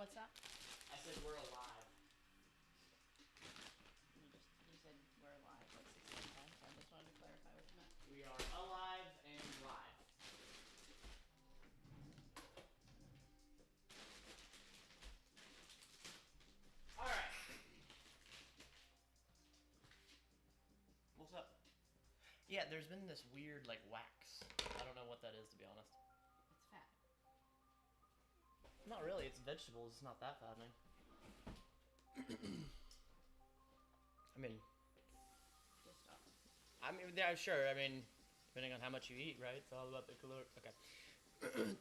What's that? I said we're alive. You said we're alive like 6 times. I just wanted to clarify what you meant. We are alive and live. All right. What's up? Yeah, there's been this weird like wax. I don't know what that is, to be honest. It's fat. Not really. It's vegetables. It's not that fattening. I mean, Just stop. yeah, sure. I mean, depending on how much you eat, right? It's all about the caloric. Okay.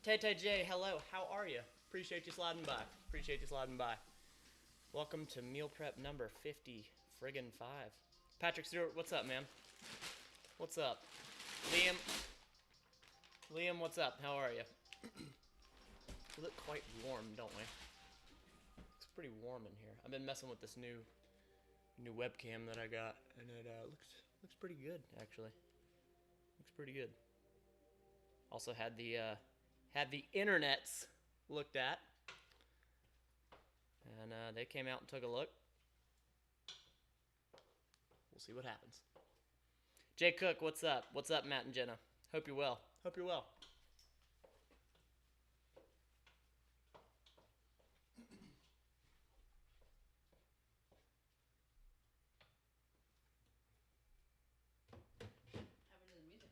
Tay J, hello. How are you? Appreciate you sliding by. Welcome to meal prep number 50 friggin' 5. Patrick Stewart, what's up, man? What's up? Liam, what's up? How are you? We look quite warm, don't we? It's pretty warm in here. I've been messing with this new webcam that I got, and it looks pretty good, actually. Looks pretty good. Also had the internets looked at, and they came out and took a look. We'll see what happens. Jay Cook, what's up? What's up, Matt and Jenna? Hope you're well. Happened to the music.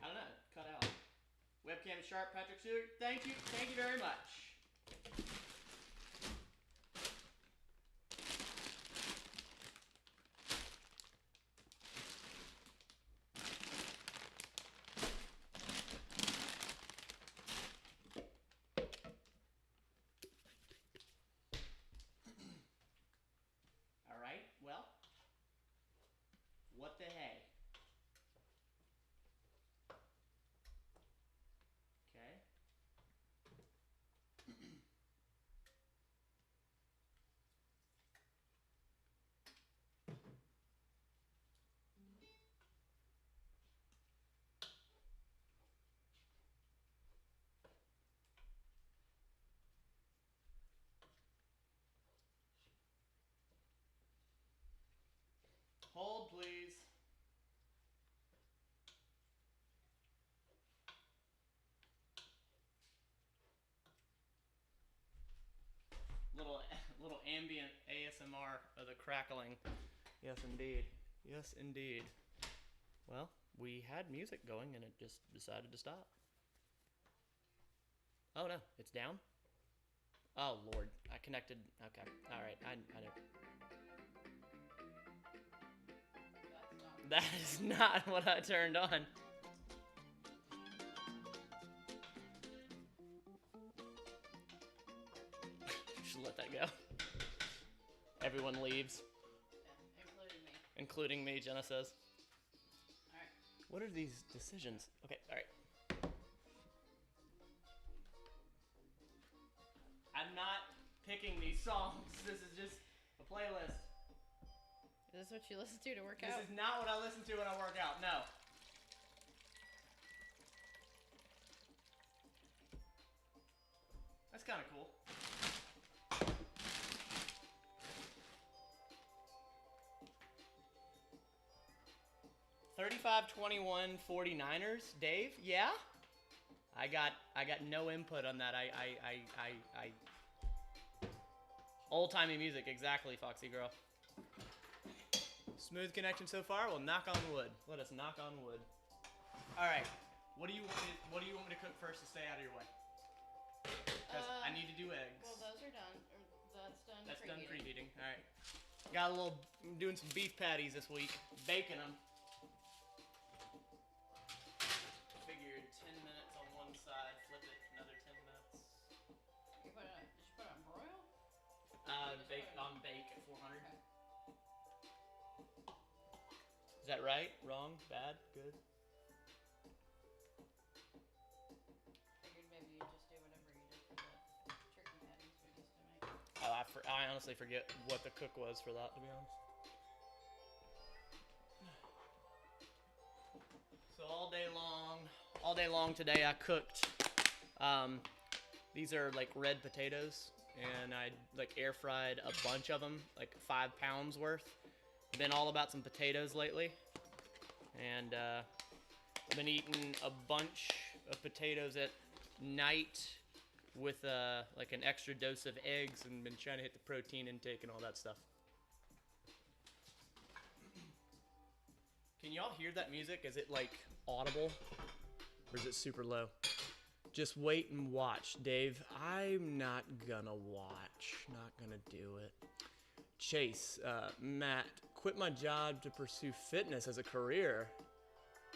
I don't know. Cut out. Webcam sharp, Patrick Stewart. Thank you very much. All right. Well, what the hey? Okay. Hold, please. Little ambient ASMR of the crackling. Yes, indeed. Well, we had music going and it just decided to stop. Oh no, it's down? Oh Lord, I connected. Okay, all right, I know. That is not what I turned on. Should let that go. Everyone leaves. Yeah, Including me, Jenna says. Alright. What are these decisions? Okay, alright. I'm not picking these songs. This is just a playlist. Is this what you listen to work out? This is not what I listen to when I work out, no. That's kind of cool. $35-21 49ers, Dave? Yeah? I got no input on that. I old-timey music, exactly, Foxy girl. Smooth connection so far. Well, knock on wood. Let us knock on wood. All right. What do you want me to cook first to stay out of your way? Because I need to do eggs. Well, those are done. That's done. That's done preheating. All right. Got a little. I'm doing some beef patties this week. Baking them. Figured 10 minutes on one side, flip it another 10 minutes. Did you put it on broil? Bake at 400. Okay. Is that right? Wrong? Bad? Good? Figured maybe you'd just do whatever you did for the turkey patties we used to make. Oh, I honestly forget what the cook was for that, to be honest. So all day long today I cooked. These are like red potatoes and I like air fried a bunch of them, like 5 pounds worth. Been all about some potatoes lately, and I've been eating a bunch of potatoes at night with like an extra dose of eggs, and been trying to hit the protein intake and all that stuff. Can y'all hear that music? Is it like audible, or is it super low? Just wait and watch, Dave. I'm not gonna watch. Not gonna do it. Chase, Matt, quit my job to pursue fitness as a career.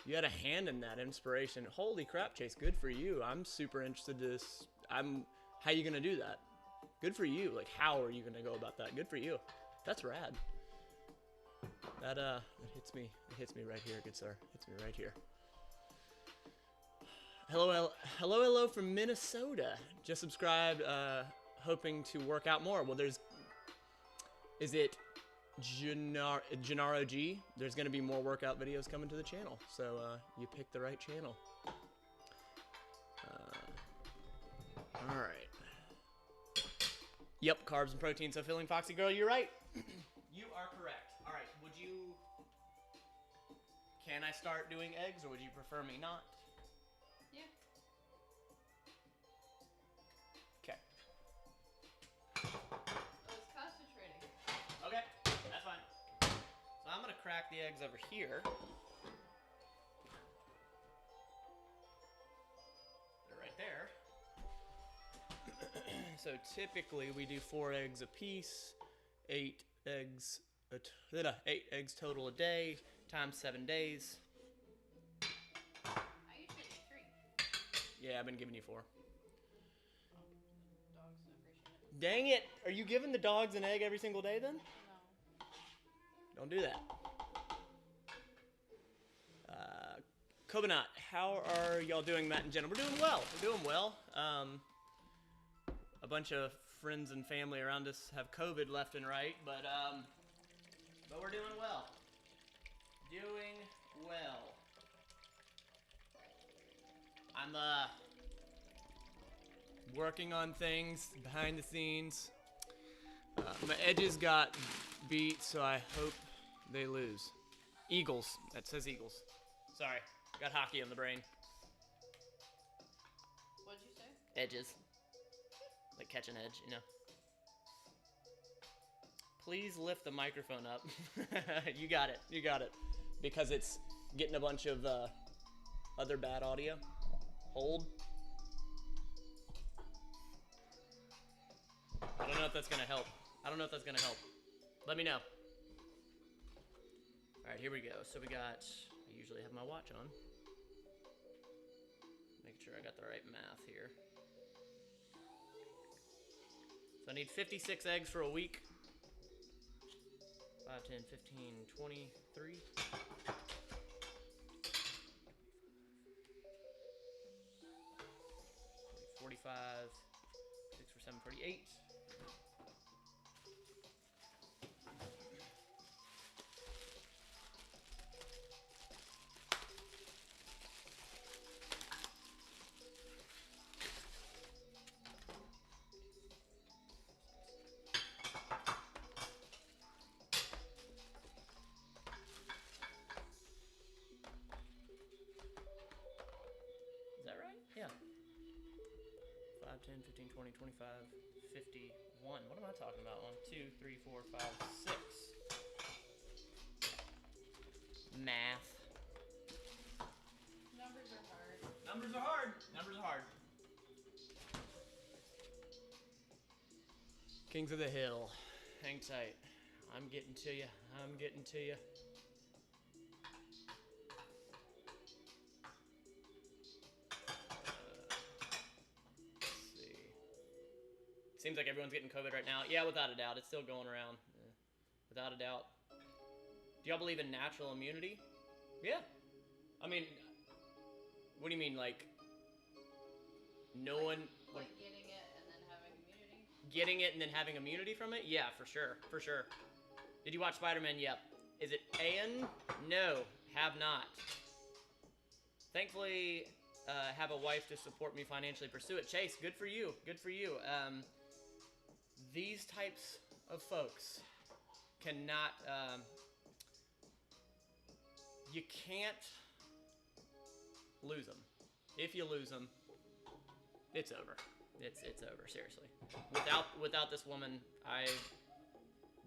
You had a hand in that inspiration. Holy crap, Chase, good for you. I'm super interested in this. How you gonna do that? Good for you. Like, how are you gonna go about that? Good for you. That's rad. That it hits me right here, good sir. Hits me right here. Hello from Minnesota. Just subscribed, hoping to work out more. Well, is it Gennaro G? There's gonna be more workout videos coming to the channel, so you picked the right channel. All right. Yep, carbs and protein. So filling, Foxy girl, you're right. You are correct. All right, can I start doing eggs, or would you prefer me not? Yeah. Okay. I was concentrating. Okay, that's fine. So I'm gonna crack the eggs over here. They're right there. So typically we do 4 eggs a piece, 8 eggs total a day, times 7 days. I usually do 3. Yeah, I've been giving you 4. Dogs appreciate it. Dang it! Are you giving the dogs an egg every single day then? No. Don't do that. Coconut, how are y'all doing, Matt and Jenna? We're doing well. We're doing well. A bunch of friends and family around us have COVID left and right, but we're doing well. Doing well. I'm working on things behind the scenes. My edges got beat, so I hope they lose. Eagles. That says Eagles. Sorry, got hockey on the brain. What'd you say? Edges. Like catch an edge, you know. Please lift the microphone up. You got it. You got it. Because it's getting a bunch of other bad audio. Hold. I don't know if that's going to help. Let me know. All right, here we go. So I usually have my watch on. Make sure I got the right math here. So I need 56 eggs for a week. 5, 10, 15, 23. 45, 6 for 7, 48. Is that right? Yeah. 5, 10, 15, 20, 25, 51. What am I talking about? 1, 2, 3, 4, 5, 6. Math. Numbers are hard. Numbers are hard. Numbers are hard. Kings of the Hill. Hang tight. I'm getting to you. I'm getting to you. Seems like everyone's getting COVID right now. Yeah, without a doubt. It's still going around. Yeah. Without a doubt. Do y'all believe in natural immunity? Yeah. I mean, what do you mean, like, no one... Like getting it and then having immunity? Getting it and then having immunity from it? Yeah, for sure. For sure. Did you watch Spider-Man? Yep. Is it An? No, have not. Thankfully, have a wife to support me financially pursue it. Chase, good for you. Good for you. these types of folks cannot, you can't lose them. If you lose them, it's over. It's over, seriously. Without this woman, I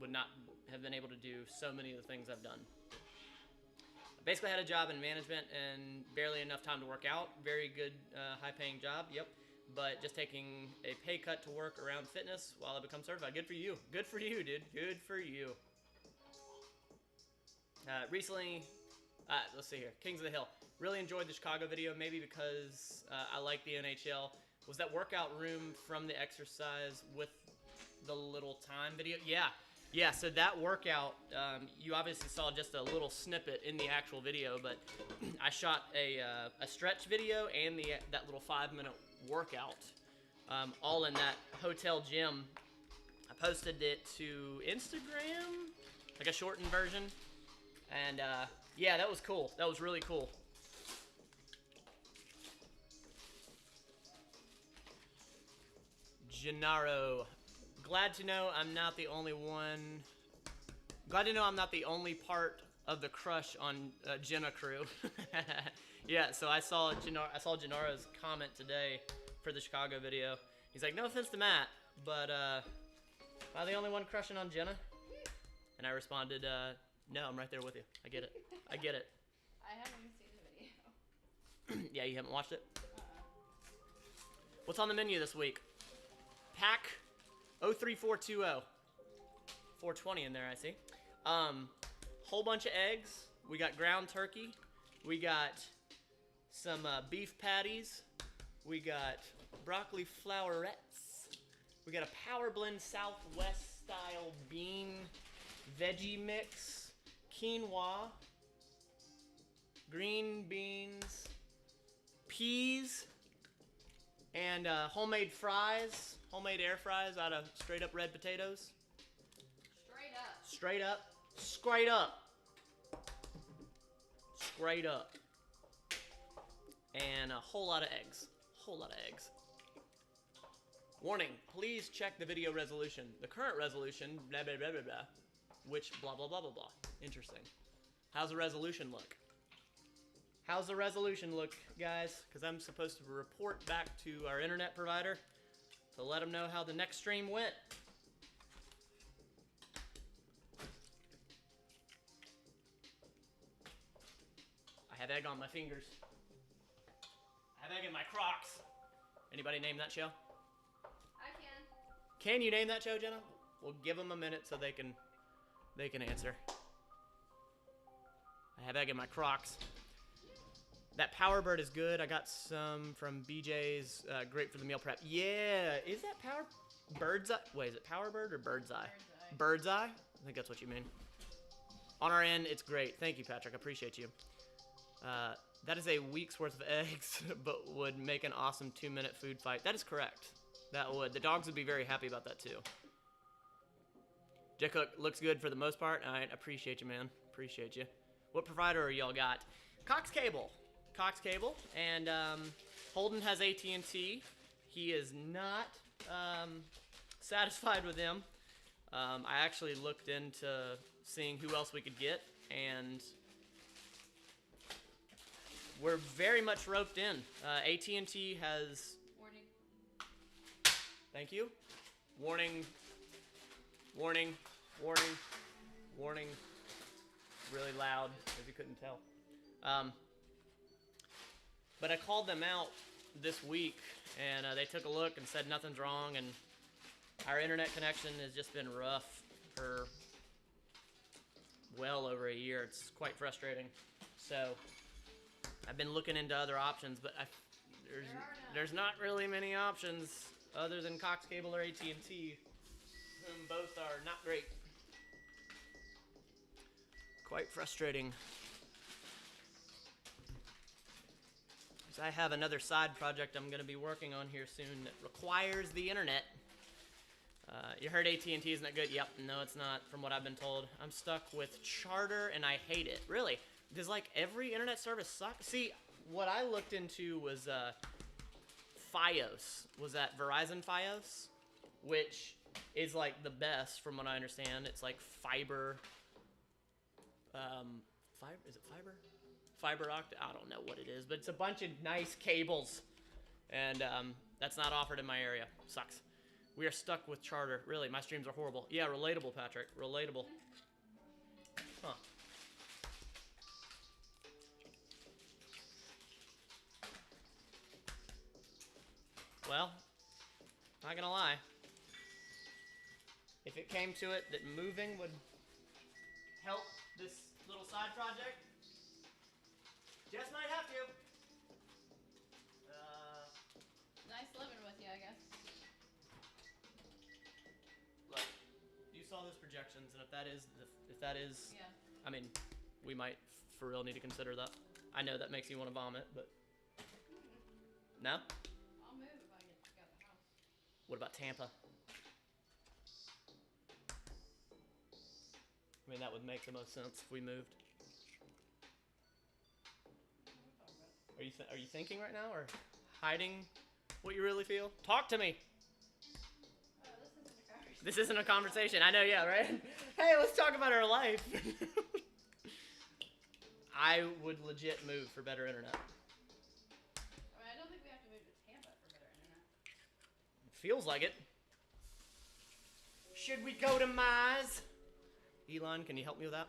would not have been able to do so many of the things I've done. I basically had a job in management and barely enough time to work out. Very good, high-paying job, yep. But just taking a pay cut to work around fitness while I become certified. Good for you. Good for you, dude. Good for you. Recently, let's see here. Kings of the Hill. Really enjoyed the Chicago video, maybe because I like the NHL. Was that workout room from the exercise with the little time video? Yeah, so that workout, you obviously saw just a little snippet in the actual video, but I shot a stretch video and that little 5-minute workout, all in that hotel gym. I posted it to Instagram, like a shortened version, and yeah, that was cool. That was really cool. Gennaro, glad to know I'm not the only one. Glad to know I'm not the only part of the crush on Jenna crew. Yeah, so I saw Gennaro's comment today for the Chicago video. He's like, no offense to Matt, but am I the only one crushing on Jenna? And I responded, no, I'm right there with you. I get it. I get it. I haven't even seen the video. Yeah, you haven't watched it? What's on the menu this week? Pack 03420. 420 in there, I see. Whole bunch of eggs. We got ground turkey. We got some beef patties. We got broccoli flowerettes. We got a power blend Southwest style bean veggie mix. Quinoa. Green beans. Peas. And homemade fries. Homemade air fries out of straight up red potatoes. Straight up. Straight up. Straight up. And a whole lot of eggs. Whole lot of eggs. Warning, please check the video resolution. The current resolution, blah, blah, blah, blah, blah. Which, blah, blah, blah, blah, blah. Interesting. How's the resolution look? How's the resolution look, guys? Because I'm supposed to report back to our internet provider to let them know how the next stream went. I have egg on my fingers. I have egg in my Crocs. Anybody name that show? I can. Can you name that show, Jenna? We'll give them a minute so they can answer. I have egg in my Crocs. That Power Bird is good. I got some from BJ's. Great for the meal prep. Yeah, is that Bird's Eye? Wait, is it Power Bird or Bird's Eye? Bird's Eye? I think that's what you mean. On our end, it's great. Thank you, Patrick. I appreciate you. That is a week's worth of eggs, but would make an awesome 2-minute food fight. That is correct. That would. The dogs would be very happy about that, too. J-Cook looks good for the most part. I appreciate you, man. Appreciate you. What provider y'all got? Cox Cable. Cox Cable. And Holden has AT&T. He is not satisfied with them. I actually looked into seeing who else we could get, and we're very much roped in. AT&T has... Warning. Thank you. Warning. Warning. Warning. Warning. Really loud, if you couldn't tell. But I called them out this week, and they took a look and said nothing's wrong, and our internet connection has just been rough for well over a year. It's quite frustrating. So I've been looking into other options, but there's not really many options other than Cox Cable or AT&T, whom both are not great. Quite frustrating. So I have another side project I'm going to be working on here soon that requires the internet. You heard AT&T isn't that good? Yep, no it's not, from what I've been told. I'm stuck with Charter and I hate it. Really? Does like every internet service suck? See, what I looked into was Fios. Was that Verizon Fios? Which is like the best from what I understand. It's like fiber. Is it fiber? Fiber octa? I don't know what it is, but it's a bunch of nice cables, and that's not offered in my area. Sucks. We are stuck with Charter. Really, my streams are horrible. Yeah, relatable, Patrick. Relatable. Huh. Well, not gonna lie. If it came to it that moving would help this little side project, just might have to. Nice living with you, I guess. Look, you saw those projections, and if that is, Yeah. I mean, we might for real need to consider that. I know that makes you want to vomit, but no. I'll move if I get to out the house. What about Tampa? I mean, that would make the most sense if we moved. Are you thinking right now, or hiding what you really feel? Talk to me. This isn't a conversation. I know, yeah, right? Hey, let's talk about our life. I would legit move for better internet. I mean, I don't think we have to move to Tampa for better internet. Feels like it. Should we go to Mars? Elon, can you help me with that?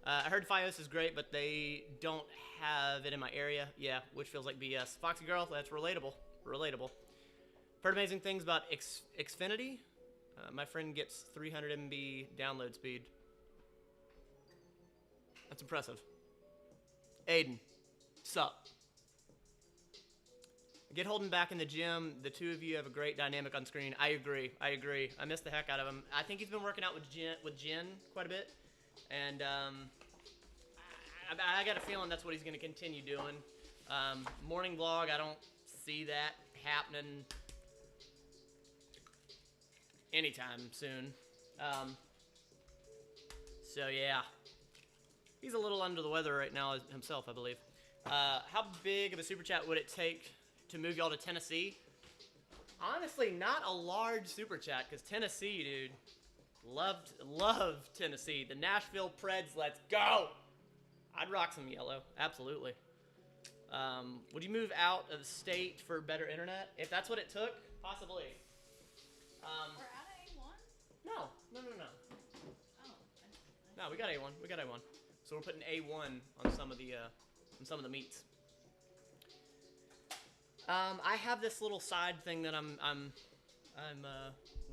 I heard Fios is great, but they don't have it in my area. Yeah, which feels like BS. Foxy Girl, that's relatable. Relatable. Heard amazing things about Xfinity. My friend gets 300 MB download speed. That's impressive. Aiden, sup? Get Holden back in the gym. The two of you have a great dynamic on screen. I agree. I miss the heck out of him. I think he's been working out with Jen quite a bit. And I got a feeling that's what he's going to continue doing. Morning vlog, I don't see that happening anytime soon. So yeah, he's a little under the weather right now himself, I believe. How big of a super chat would it take to move y'all to Tennessee? Honestly, not a large super chat, because Tennessee, dude, love Tennessee. The Nashville Preds, let's go. I'd rock some yellow, absolutely. Would you move out of the state for better internet? If that's what it took, possibly. We're out of A1? No. Oh. No, we got A1. So we're putting A1 on some of the meats. I have this little side thing that I'm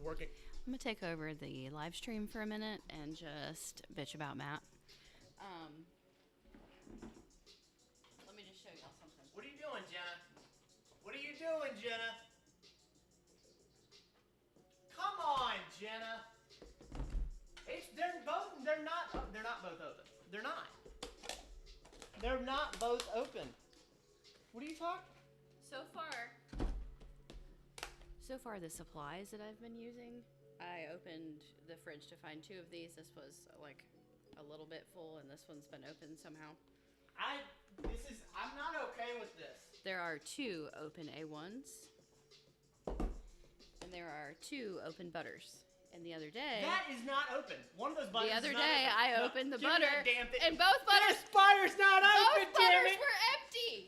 working. I'm gonna take over the live stream for a minute and just bitch about Matt. Let me just show y'all something. What are you doing, Jenna? What are you doing, Jenna? Come on, Jenna. They're not both open. They're not. They're not both open. What are you talking? So far, the supplies that I've been using, I opened the fridge to find 2 of these. This was like a little bit full, and this one's been open somehow. I'm not okay with this. There are 2 open A1s, and there are 2 open butters. And the other day, that is not open. One of those butters. The other is not day, open. I opened the butter, and both butters. This butter's not open, Both damn butters it. were empty.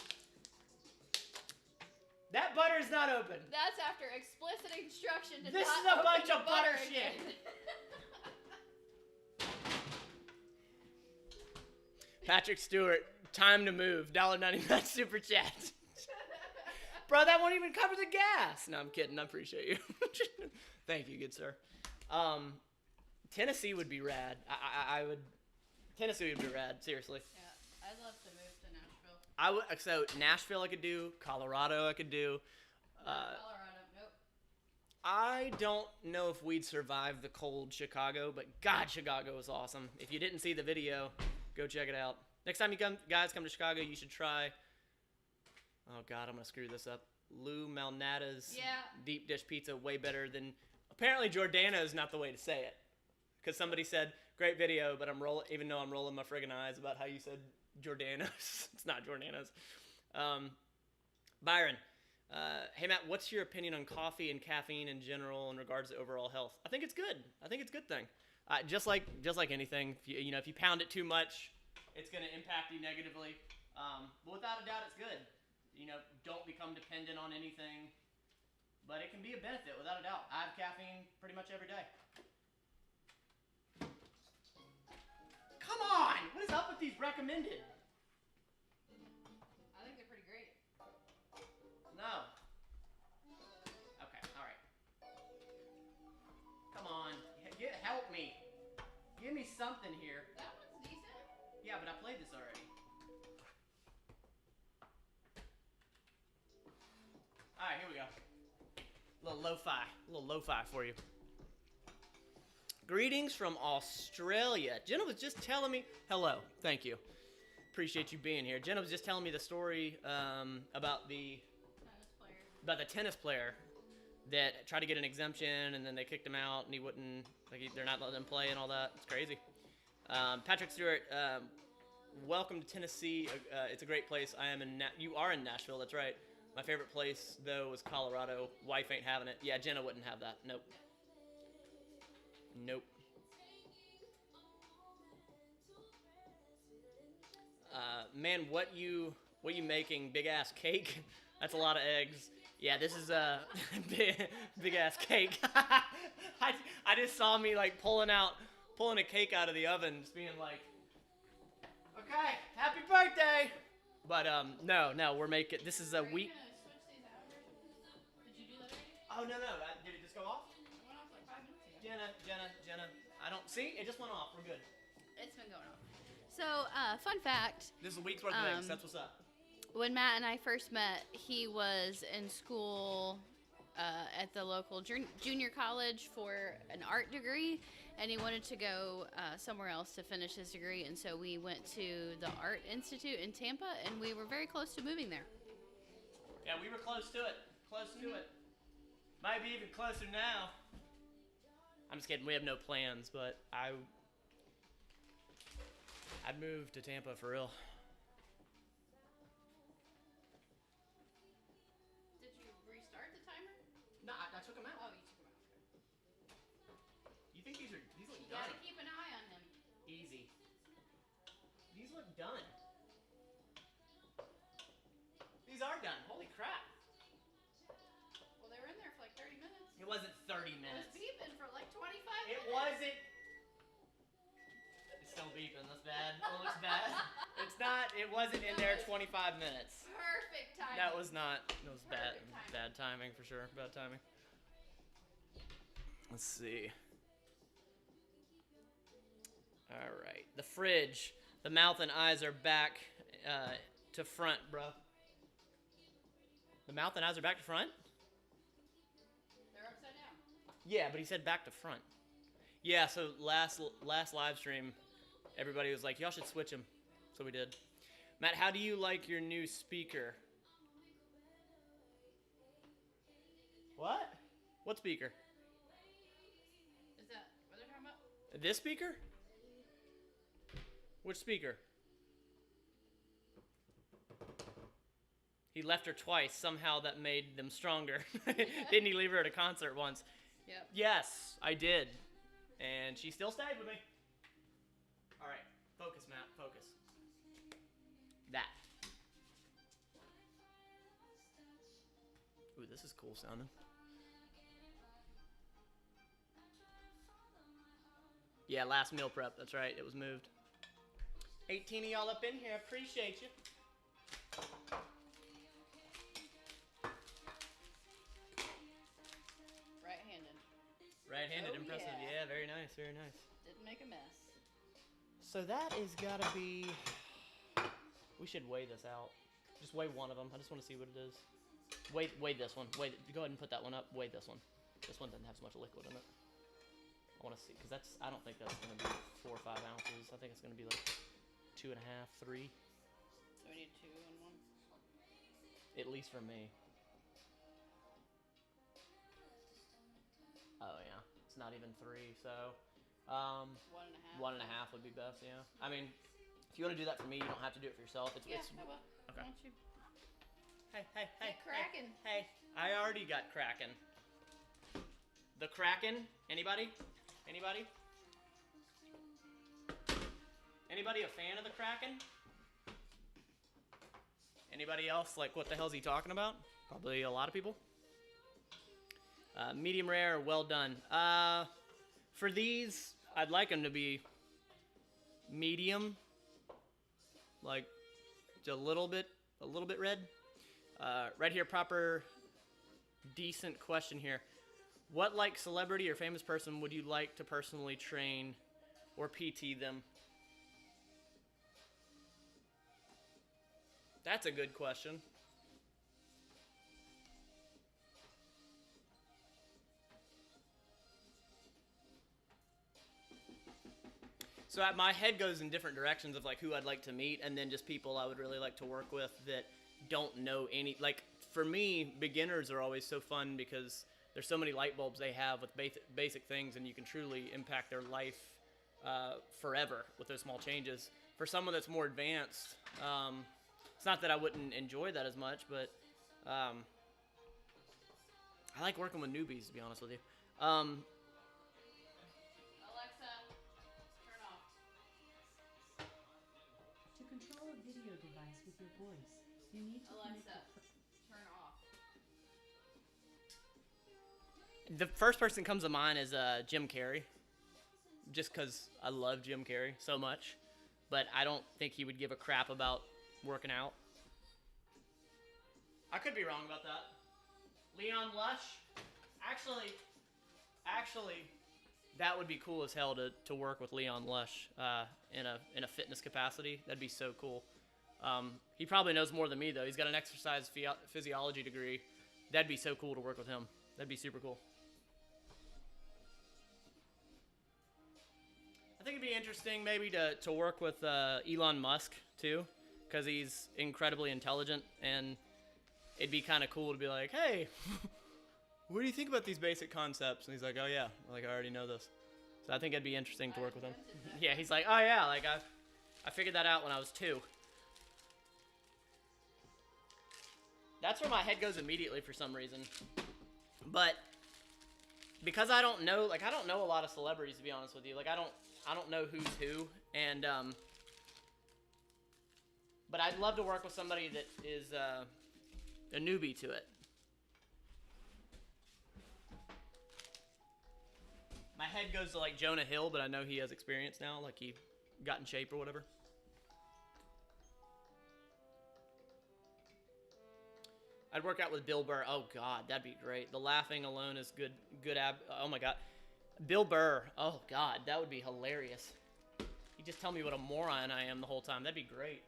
That butter's not open. That's after explicit instruction to This not is a open bunch the of butter again. shit. Patrick Stewart, time to move. $1.99 super chat. Bro, that won't even cover the gas. No, I'm kidding. I appreciate you. Thank you, good sir. Tennessee would be rad. Tennessee would be rad. Seriously. Yeah, I'd love to move to Nashville. So Nashville I could do. Colorado I could do. Colorado, nope. I don't know if we'd survive the cold Chicago, but God, Chicago is awesome. If you didn't see the video, go check it out. Next time you guys come to Chicago, you should try. Oh God, I'm gonna screw this up. Lou Malnata's deep dish pizza, way better than. Apparently, Jordana is not the way to say it, because somebody said great video, but even though I'm rolling my friggin' eyes about how you said Jordana's, it's not Jordana's. Byron, Hey Matt, what's your opinion on coffee and caffeine in general in regards to overall health? I think it's good. I think it's a good thing. Just like anything, if you pound it too much, it's going to impact you negatively. But without a doubt, it's good. Don't become dependent on anything. But it can be a benefit, without a doubt. I have caffeine pretty much every day. Come on! What is up with these recommended? I think they're pretty great. No. Okay, alright. Come on. Help me. Give me something here. That one's decent. Yeah, but I played this already. Alright, here we go. A little lo-fi for you. Greetings from Australia. Jenna was just telling me, hello, thank you. Appreciate you being here. Jenna was just telling me the story about the tennis player that tried to get an exemption and then they kicked him out and he wouldn't, they're not letting him play and all that. It's crazy. Patrick Stewart, welcome to Tennessee. It's a great place. You are in Nashville, that's right. My favorite place, though, was Colorado. Wife ain't having it. Yeah, Jenna wouldn't have that. Nope. Man, what you making? Big ass cake? That's a lot of eggs. Yeah, this is a big ass cake. I just saw me pulling a cake out of the oven, just being like, okay, happy birthday. But no, we're making. This is a week. Did you do that already? Oh no, did it just go off? It went off like 5 minutes ago. Jenna. I don't see. It just went off. We're good. It's been going off. So, fun fact. This is a week's worth of eggs. That's what's up. When Matt and I first met, he was in school at the local junior college for an art degree, and he wanted to go somewhere else to finish his degree, and so we went to the Art Institute in Tampa, and we were very close to moving there. Yeah, we were close to it. Might be even closer now. I'm just kidding. We have no plans, but I'd move to Tampa for real. Did you restart the timer? No, I took them out. Oh, you took them out. Okay. You think these look You done? gotta keep an eye on them. Easy. These look done. These are done. Holy crap. Well, they were in there for like 30 minutes. It wasn't 30 It was minutes. beeping for like 25 It minutes. wasn't. It's still beeping. That's bad. It looks bad. It's not. It wasn't in there 25 minutes. Perfect timing. That was not. It was bad. Perfect timing. Bad timing for sure. Bad timing. Let's see. All right. The fridge. The mouth and eyes are back to front, bro. The mouth and eyes are back to front? They're upside down. Yeah, but he said back to front. Yeah, so last live stream, everybody was like, y'all should switch them. So we did. Matt, how do you like your new speaker? What? What speaker? Is that what they're talking about? This speaker? Which speaker? He left her twice. Somehow that made them stronger. Didn't he leave her at a concert once? Yep. Yes, I did. And she still stayed with me. All right. Focus, Matt. Focus. That. Ooh, this is cool sounding. Yeah, last meal prep. That's right. It was moved. 18 of y'all up in here. Appreciate you. Right-handed. Right-handed, Oh, impressive. yeah. Yeah, very nice, very nice. Didn't make a mess. So that is gotta be. We should weigh this out. Just weigh one of them. I just want to see what it is. Weigh this one. Go ahead and put that one up. Weigh this one. This one doesn't have so much liquid in it. I want to see, because I don't think that's gonna be 4 or 5 ounces. I think it's gonna be like 2.5, 3. So we need 2 and 1. At least for me. Oh yeah, it's not even 3. So, 1.5. 1.5 would be best. Yeah. I mean, if you want to do that for me, you don't have to do it for yourself. Yeah, I will. Okay. Why don't you Hey. get cracking? Hey. already got Kraken? The Kraken? Anybody? Anybody? Anybody a fan of the Kraken? Anybody else like what the hell's he talking about? Probably a lot of people. Medium rare, well done. For these, I'd like them to be medium, like just a little bit red. Right here, proper, decent question here. What like celebrity or famous person would you like to personally train or PT them? That's a good question. So my head goes in different directions of like who I'd like to meet, and then just people I would really like to work with that don't know any. Like for me, beginners are always so fun because there's so many light bulbs they have with basic things, and you can truly impact their life forever with those small changes. For someone that's more advanced, it's not that I wouldn't enjoy that as much, but I like working with newbies, to be honest with you. Alexa, turn off. To control a video device with your voice, you need to Alexa, turn off. The first person that comes to mind is Jim Carrey, just because I love Jim Carrey so much, but I don't think he would give a crap about working out. I could be wrong about that. Leon Lush? Actually, that would be cool as hell to work with Leon Lush in a fitness capacity. That'd be so cool. He probably knows more than me, though. He's got an exercise physiology degree. That'd be so cool to work with him. That'd be super cool. I think it'd be interesting maybe to work with Elon Musk, too, because he's incredibly intelligent, and it'd be kind of cool to be like, hey, what do you think about these basic concepts? And he's like, oh, yeah, like I already know this. So I think it'd be interesting to work with him. Yeah, he's like, oh, yeah, like I figured that out when I was 2. That's where my head goes immediately for some reason. But because I don't know a lot of celebrities, to be honest with you. Like I don't know who's who, and but I'd love to work with somebody that is a newbie to it. My head goes to like Jonah Hill, but I know he has experience now, like he got in shape or whatever. I'd work out with Bill Burr. Oh God, that'd be great. The laughing alone is good. Oh my God, Bill Burr. Oh God, that would be hilarious. You just tell me what a moron I am the whole time. That'd be great.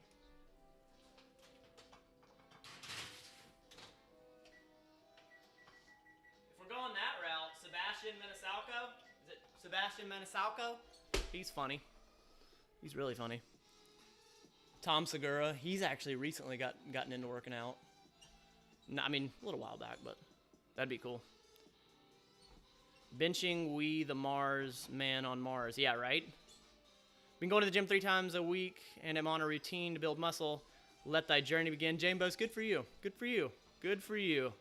If we're going that route, Sebastian Maniscalco. Is it Sebastian Maniscalco? He's funny. He's really funny. Tom Segura. He's actually recently gotten into working out. No, I mean, a little while back, but that'd be cool. Benching the Mars man on Mars. Yeah, right? Been going to the gym 3 times a week, and I'm on a routine to build muscle. Let thy journey begin. Jambos, good for you. Good for you. Good for you.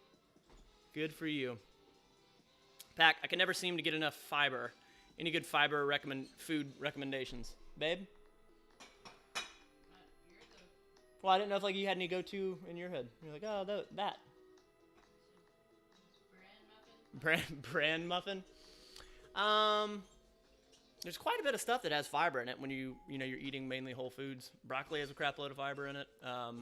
Good for you. Pack, I can never seem to get enough fiber. Any good fiber food recommendations? Babe? Well, I didn't know if like you had any go-to in your head. You're like, oh, that. Bran muffin. There's quite a bit of stuff that has fiber in it when you're eating mainly whole foods. Broccoli has a crap load of fiber in it. A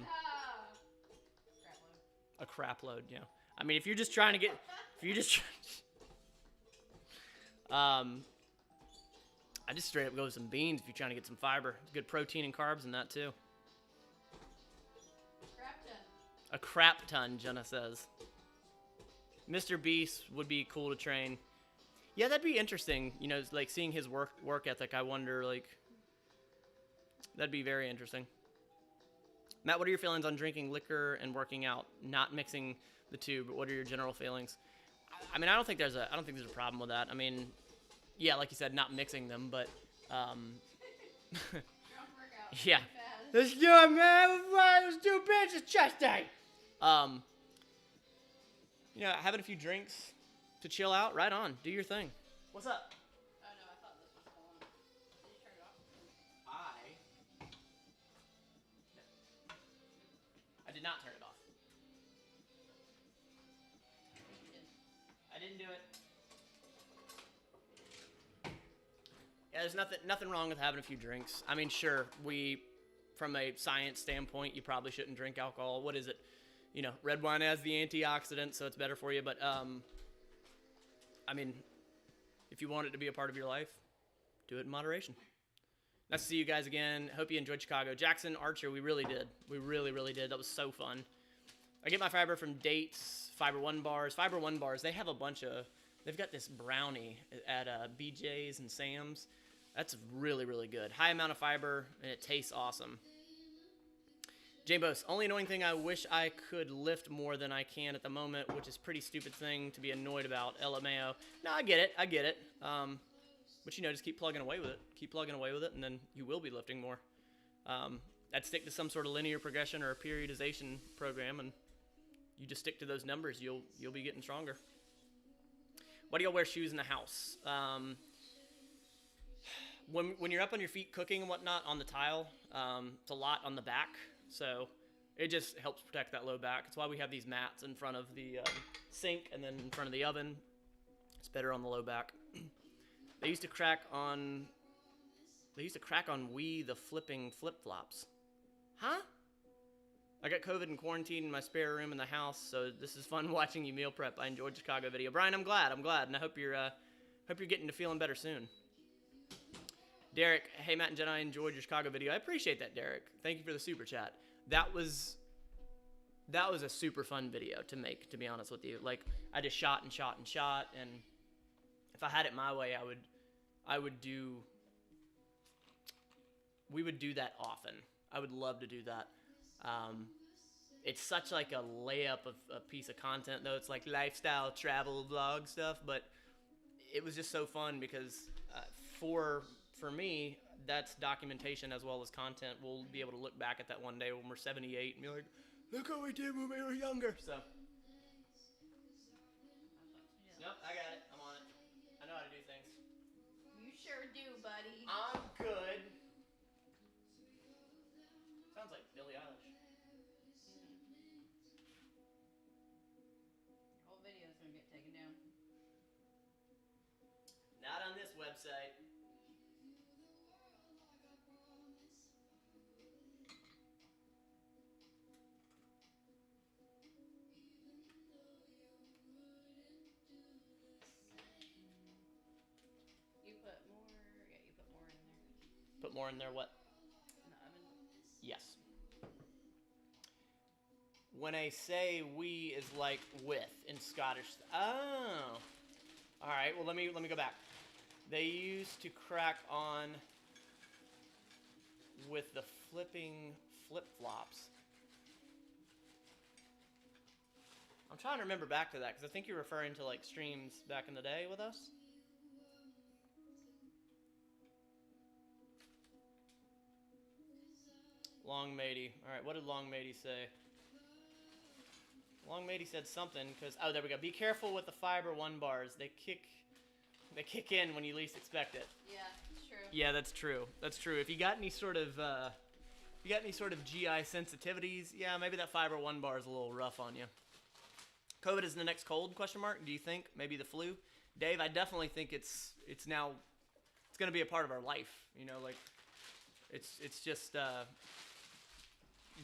crap load, yeah. I mean, if you're just trying to get, I just straight up go with some beans if you're trying to get some fiber. Good protein and carbs in that too. A crap ton, Jenna says. Mr. Beast would be cool to train. Yeah, that'd be interesting. You know, like seeing his work ethic, I wonder, like, that'd be very interesting. Matt, what are your feelings on drinking liquor and working out? Not mixing the two, but what are your general feelings? I mean, I don't think there's a problem with that. I mean, yeah, like you said, not mixing them, but yeah. Let's do it, man. Let's do bitches chest day. having a few drinks to chill out, right on. Do your thing. What's up? Oh no, I thought this was still on. Did you turn it off? I did not turn it off. You did. I didn't do it. Yeah, there's nothing wrong with having a few drinks. I mean, sure, from a science standpoint, you probably shouldn't drink alcohol. What is it? Red wine has the antioxidants, so it's better for you. But, I mean, if you want it to be a part of your life, do it in moderation. Nice to see you guys again. Hope you enjoyed Chicago. Jackson, Archer, we really did. We really, really did. That was so fun. I get my fiber from Dates, Fiber One bars. Fiber One bars, they have they've got this brownie at BJ's and Sam's. That's really, really good. High amount of fiber, and it tastes awesome. J-Bos, only annoying thing, I wish I could lift more than I can at the moment, which is a pretty stupid thing to be annoyed about. LMAO. No, I get it. But just keep plugging away with it. Keep plugging away with it, and then you will be lifting more. I'd stick to some sort of linear progression or a periodization program, and you just stick to those numbers. You'll be getting stronger. Why do y'all wear shoes in the house? When you're up on your feet cooking and whatnot on the tile, it's a lot on the back. So it just helps protect that low back. It's why we have these mats in front of the sink and then in front of the oven. It's better on the low back. They used to crack on Wii the flipping flip-flops. Huh? I got COVID and quarantined in my spare room in the house, so this is fun watching you meal prep. I enjoyed the Chicago video. Brian, I'm glad, and I hope you're getting to feeling better soon. Derek, hey Matt and Jenna, I enjoyed your Chicago video. I appreciate that, Derek. Thank you for the super chat. That was a super fun video to make, to be honest with you. Like, I just shot, and if I had it my way, we would do that often. I would love to do that. It's such like a layup of a piece of content, though. It's like lifestyle, travel, vlog stuff, but it was just so fun because for me, that's documentation as well as content. We'll be able to look back at that one day when we're 78 and be like, look what we did when we were younger. So, yep, I got it. I'm on it. I know how to do things. You sure do, buddy. I'm good. Sounds like Billie Eilish. Whole video's gonna get taken down. Not on this website. You put more in there. Put more in there, what? In the oven. Yes. When I say we is like with in Scottish. Oh. All right. Well, let me go back. They used to crack on with the flipping flip-flops. I'm trying to remember back to that because I think you're referring to like streams back in the day with us. Long Matey. All right, what did Long Matey say? Long Matey said something because there we go. Be careful with the Fiber One bars. They kick in when you least expect it. Yeah, it's true. Yeah, that's true. That's true. If you got any sort of GI sensitivities, yeah, maybe that Fiber One bar is a little rough on you. COVID is the next cold? ? Do you think maybe the flu? Dave, I definitely think it's now going to be a part of our life. Like it's just.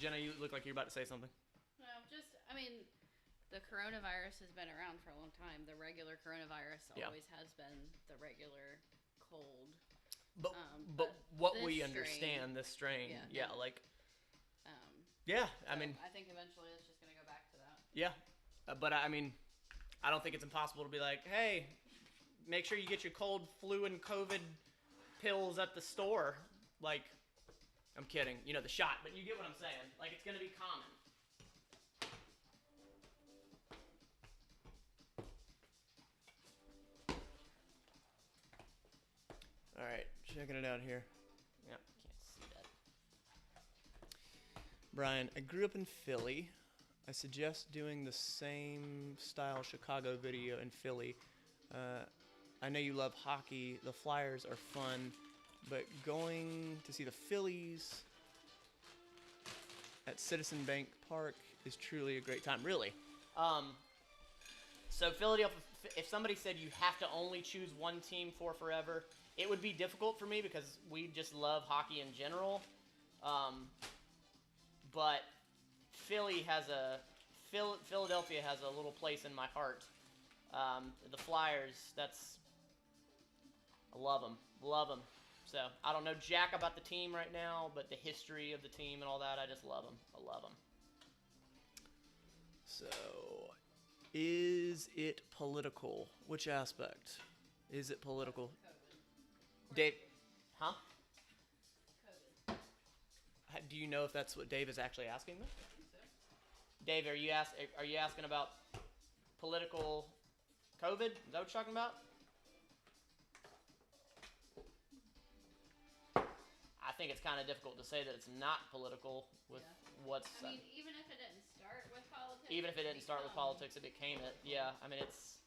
Jenna, you look like you're about to say something. No, the coronavirus has been around for a long time. The regular coronavirus always has been the regular cold. But what we understand, this strain, I think eventually it's just going to go back to that. Yeah, but I don't think it's impossible to be like, hey, make sure you get your cold, flu, and COVID pills at the store. Like, I'm kidding, the shot, but you get what I'm saying. Like, it's going to be common. All right, checking it out here. Yeah, can't see that. Brian, I grew up in Philly. I suggest doing the same style Chicago video in Philly. I know you love hockey. The Flyers are fun, but going to see the Phillies at Citizen Bank Park is truly a great time. Really. So Philadelphia, if somebody said you have to only choose one team for forever, it would be difficult for me because we just love hockey in general. But Philadelphia has a little place in my heart. The Flyers, I love them. So I don't know jack about the team right now, but the history of the team and all that, I just love them. I love them. So, is it political? Which aspect? Is it political? COVID. Dave, huh? COVID. Do you know if that's what Dave is actually asking them? I think so. Dave, are you asking about political COVID? Is that what you're talking about? I think it's kind of difficult to say that it's not political with what's. I mean, even if it didn't start with politics. Even if it didn't start with politics, it became it. Yeah, I mean it's.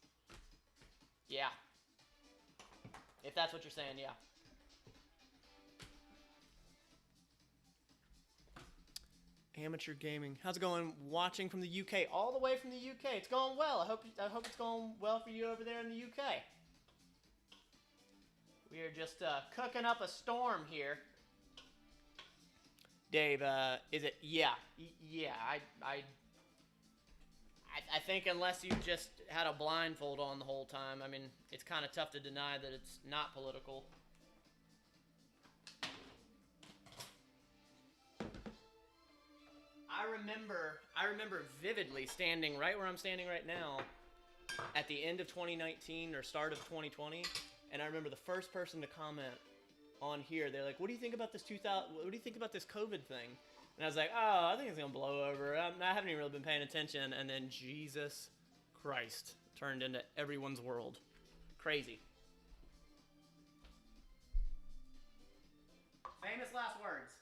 Yeah. If that's what you're saying, yeah. Amateur gaming. How's it going? Watching from the UK, all the way from the UK. It's going well. I hope it's going well for you over there in the UK. We are just cooking up a storm here. Dave, is it? Yeah, yeah. I think unless you just had a blindfold on the whole time, I mean, it's kind of tough to deny that it's not political. I remember vividly standing right where I'm standing right now at the end of 2019 or start of 2020, and I remember the first person to comment on here, they're like, what do you think about this what do you think about this COVID thing? And I was like, oh, I think it's gonna blow over. I haven't even really been paying attention. And then Jesus Christ turned into everyone's world. Crazy. Famous last words.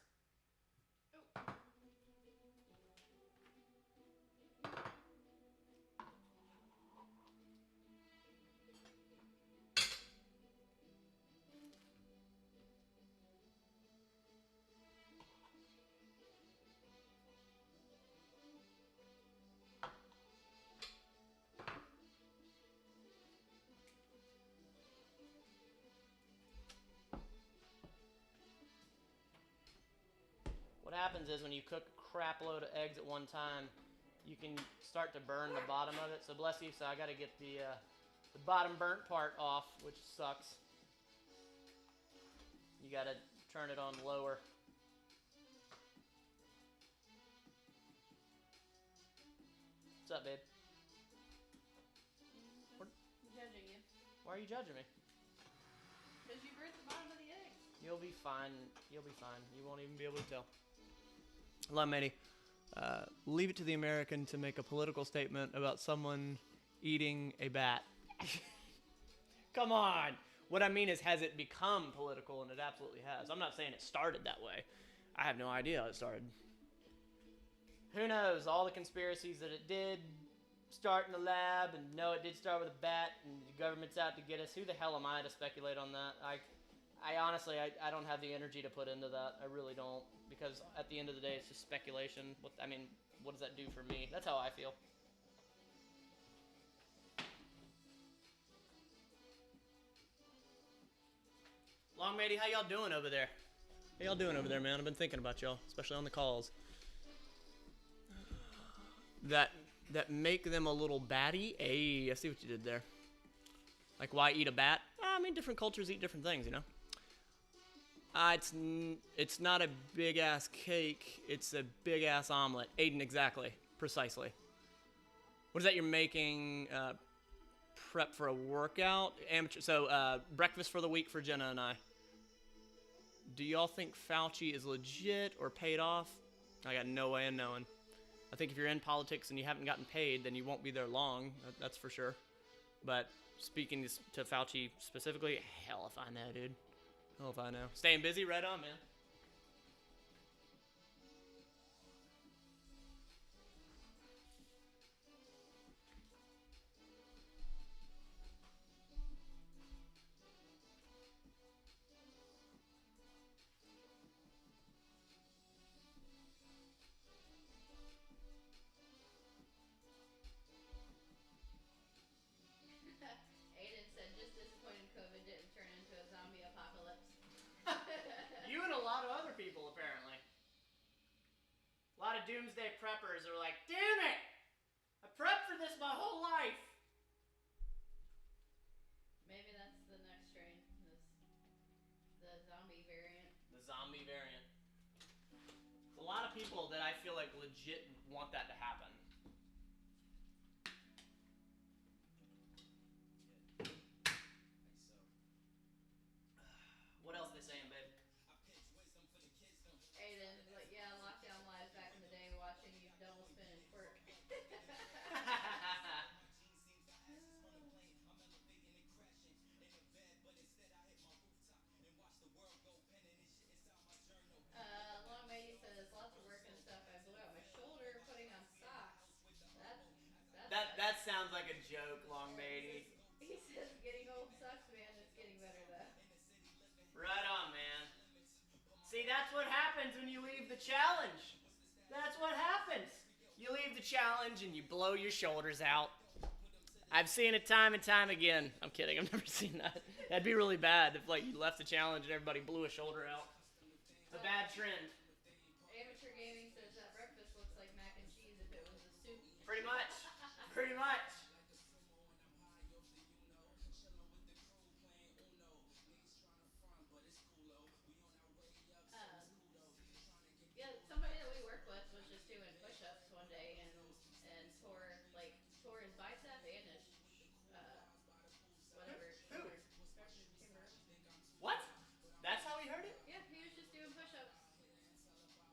What happens is when you cook a crap load of eggs at one time, you can start to burn the bottom of it. So bless you. So I got to get the bottom burnt part off, which sucks. You got to turn it on lower. What's up, babe? Judging you. Why are you judging me? Because you burnt the bottom of the egg. You'll be fine. You'll be fine. You won't even be able to tell. Love, matey. Leave it to the American to make a political statement about someone eating a bat. Come on. What I mean is, has it become political? And it absolutely has. I'm not saying it started that way. I have no idea how it started. Who knows? All the conspiracies that it did start in the lab, and no, it did start with a bat, and the government's out to get us. Who the hell am I to speculate on that? I honestly, I don't have the energy to put into that. I really don't. Because at the end of the day, it's just speculation. What does that do for me? That's how I feel. Long matey, how y'all doing over there? How y'all doing over there, man? I've been thinking about y'all, especially on the calls. That make them a little batty. Hey, I see what you did there. Like, why eat a bat? I mean, different cultures eat different things, you know? It's not a big-ass cake. It's a big-ass omelet. Aiden, exactly. Precisely. What is that you're making? Prep for a workout? Amateur. So, breakfast for the week for Jenna and I. Do y'all think Fauci is legit or paid off? I got no way of knowing. I think if you're in politics and you haven't gotten paid, then you won't be there long. That's for sure. But speaking to Fauci specifically, hell if I know, dude. Hell if I know. Staying busy? Right on, man. doomsday preppers are like, damn it! I prepped for this my whole life. Maybe that's the next strain. The zombie variant. The zombie variant. A lot of people that I feel like legit want that to happen. What else they saying, babe? Aiden's like, yeah, lockdown lives back in the day, watching you double spin and twerk. Long Mady says, lots of work and stuff. I blew out my shoulder putting on socks. That sounds like a joke, Long Mady. He says, getting old sucks, man. It's getting better, though. Right on, man. See, that's what happens when you leave the challenge. That's what happens. You leave the challenge and you blow your shoulders out. I've seen it time and time again. I'm kidding. I've never seen that. That'd be really bad if you left the challenge and everybody blew a shoulder out. It's a bad trend. Amateur Gaming says that breakfast looks like mac and cheese if it was a soup. Pretty much. Pretty much. Yeah, somebody that we work with was just doing push-ups one day and tore his bicep and his shoulder. Timber. What? That's how he heard it? Yeah, he was just doing push-ups.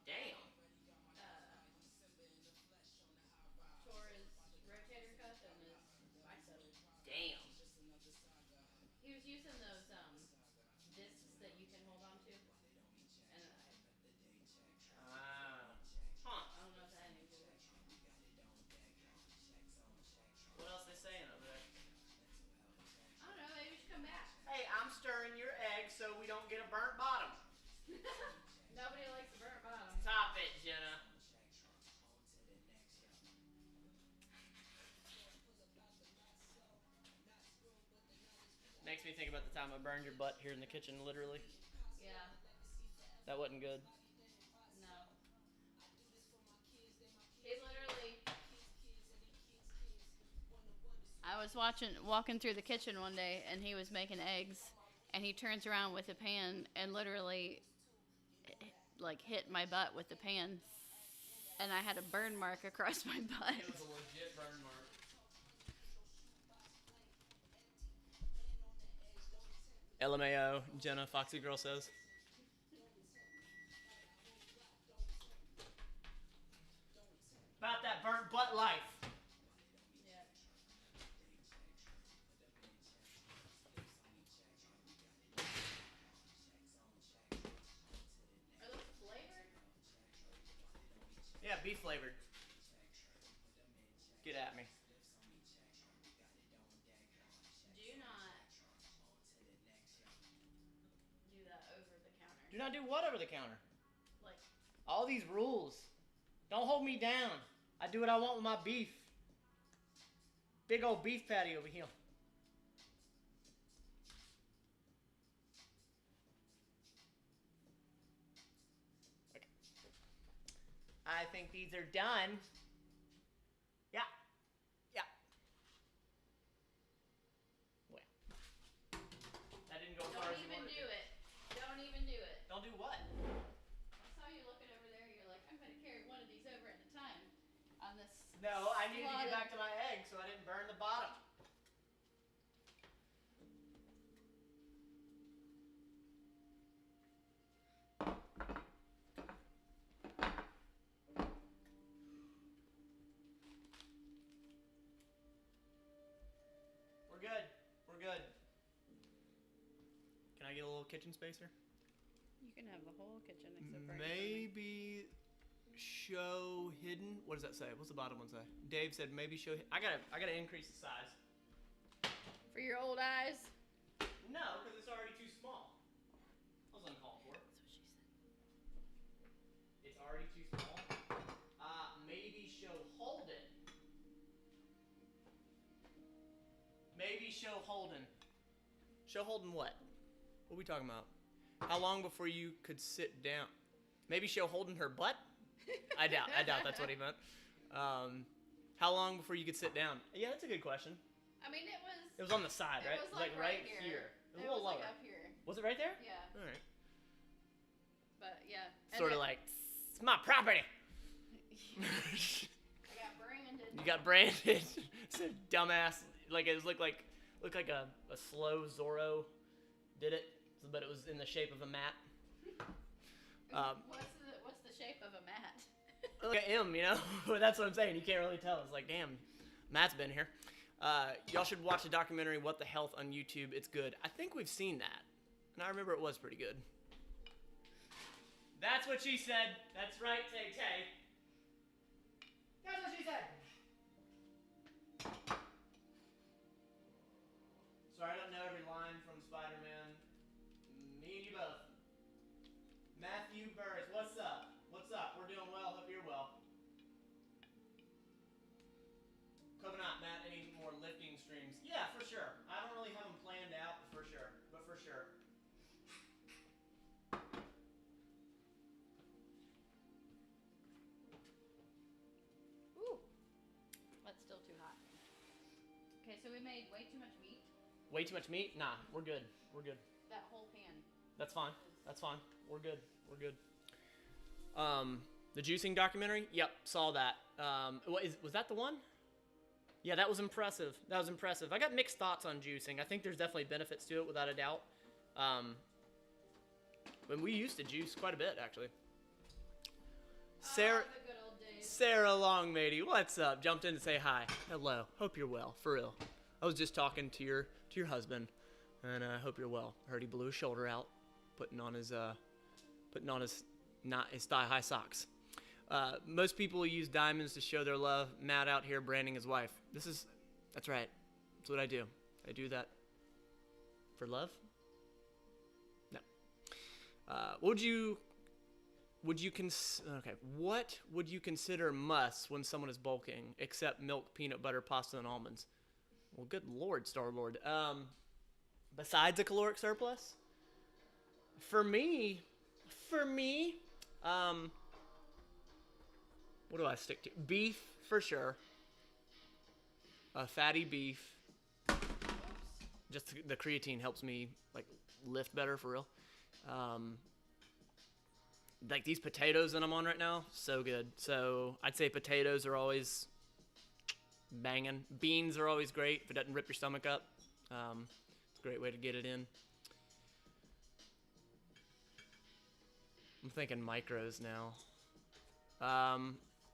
Damn. Tore his rotator cuff and his bicep. Damn. He was using those discs that you can hold on to, and I don't know if that had anything to do with it. What else they saying over there? I don't know. Maybe we should come back. Hey, I'm stirring your egg so we don't get a burnt bottom. Nobody likes a burnt bottom. Top it, Jenna. Makes me think about the time I burned your butt here in the kitchen, literally. Yeah. That wasn't good. No. He literally. I was walking through the kitchen one day, and he was making eggs, and he turns around with a pan and literally, hit my butt with the pan, and I had a burn mark across my butt. It was a legit burn mark. LMAO, Jenna, Foxy Girl says. About that burnt butt life. Yeah. Are those flavored? Yeah, beef flavored. Get at me. Do not do that over the counter. Do not do what over the counter? Like, All these rules. Don't hold me down. I do what I want with my beef. Big old beef patty over here. Okay. I think these are done. Yeah. Yeah. Well. That didn't go far don't as you even wanted do to. it. Don't even do it. Don't do what? I saw you looking over there. You're like, I'm going to carry one of these over at a time on this. No, I needed to slot get of- back to my egg so I didn't burn the bottom. We're good. We're good. Can I get a little kitchen spacer? You can have the whole kitchen except for Maybe show hidden. What does that say? What's the bottom one say? Dave said maybe show. I gotta increase the size. for your old eyes. No, because it's already too small. That was uncalled for. That's what she said. It's already too small. Maybe show Holden. Maybe show Holden. Show Holden what? What are we talking about? How long before you could sit down? Maybe show Holden her butt? I doubt that's what he meant. How long before you could sit down? Yeah, that's a good question. I mean, it It was on the side, right? was like right here. It was a little lower. Like up here. Was it right there? Yeah. All right. But yeah. Sort of like, it's my property. I got branded. You got branded. It's a dumbass. Like it looked like a slow Zorro did it, but it was in the shape of a mat. What's the shape of a mat? Look at him, you know. That's what I'm saying. You can't really tell. It's like, damn, Matt's been here. Y'all should watch the documentary "What the Health" on YouTube. It's good. I think we've seen that, and I remember it was pretty good. That's what she said. That's right, Tay Tay. That's what she said. Sorry, I don't know every line from Spider-Man. Me and you both. Matthew Burris, what's up? What's up? We're doing well. Hope you're well. Coconut, Matt, any more lifting streams? Yeah, for sure. I don't really have them planned out, but for sure. Ooh, that's still too hot. Okay, so we made way too much meat. Way too much meat? Nah, we're good. That whole pan. That's fine. We're good. The juicing documentary? Yep, saw that. Was that the one? Yeah, that was impressive. I got mixed thoughts on juicing. I think there's definitely benefits to it, without a doubt. When we used to juice quite a bit, actually. Sarah, the good old days. Sarah Longmatey, what's up? Jumped in to say hi. Hello. Hope you're well. For real. I was just talking to your husband, and I hope you're well. I heard he blew his shoulder out, putting on his thigh-high socks. Most people use diamonds to show their love. Matt out here branding his wife. That's right. That's what I do. I do that for love. No. What would you consider musts when someone is bulking, except milk, peanut butter, pasta, and almonds? Well, good Lord, Star-Lord. Besides a caloric surplus? For me, what do I stick to? Beef, for sure. Fatty beef. Just the creatine helps me, like, lift better, for real. Like, these potatoes that I'm on right now, so good. So, I'd say potatoes are always banging. Beans are always great if it doesn't rip your stomach up. It's a great way to get it in. I'm thinking micros now.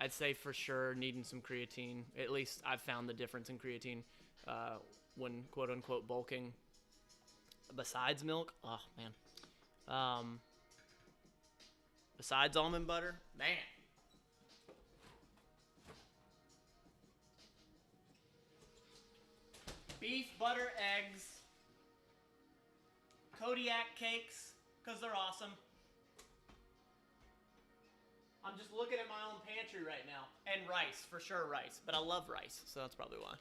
I'd say for sure needing some creatine. At least I've found the difference in creatine when quote-unquote bulking. Besides milk, oh man. Besides almond butter, man. Beef, butter, eggs, Kodiak cakes, because they're awesome. I'm just looking at my own pantry right now. And rice, for sure rice. But I love rice, so that's probably why.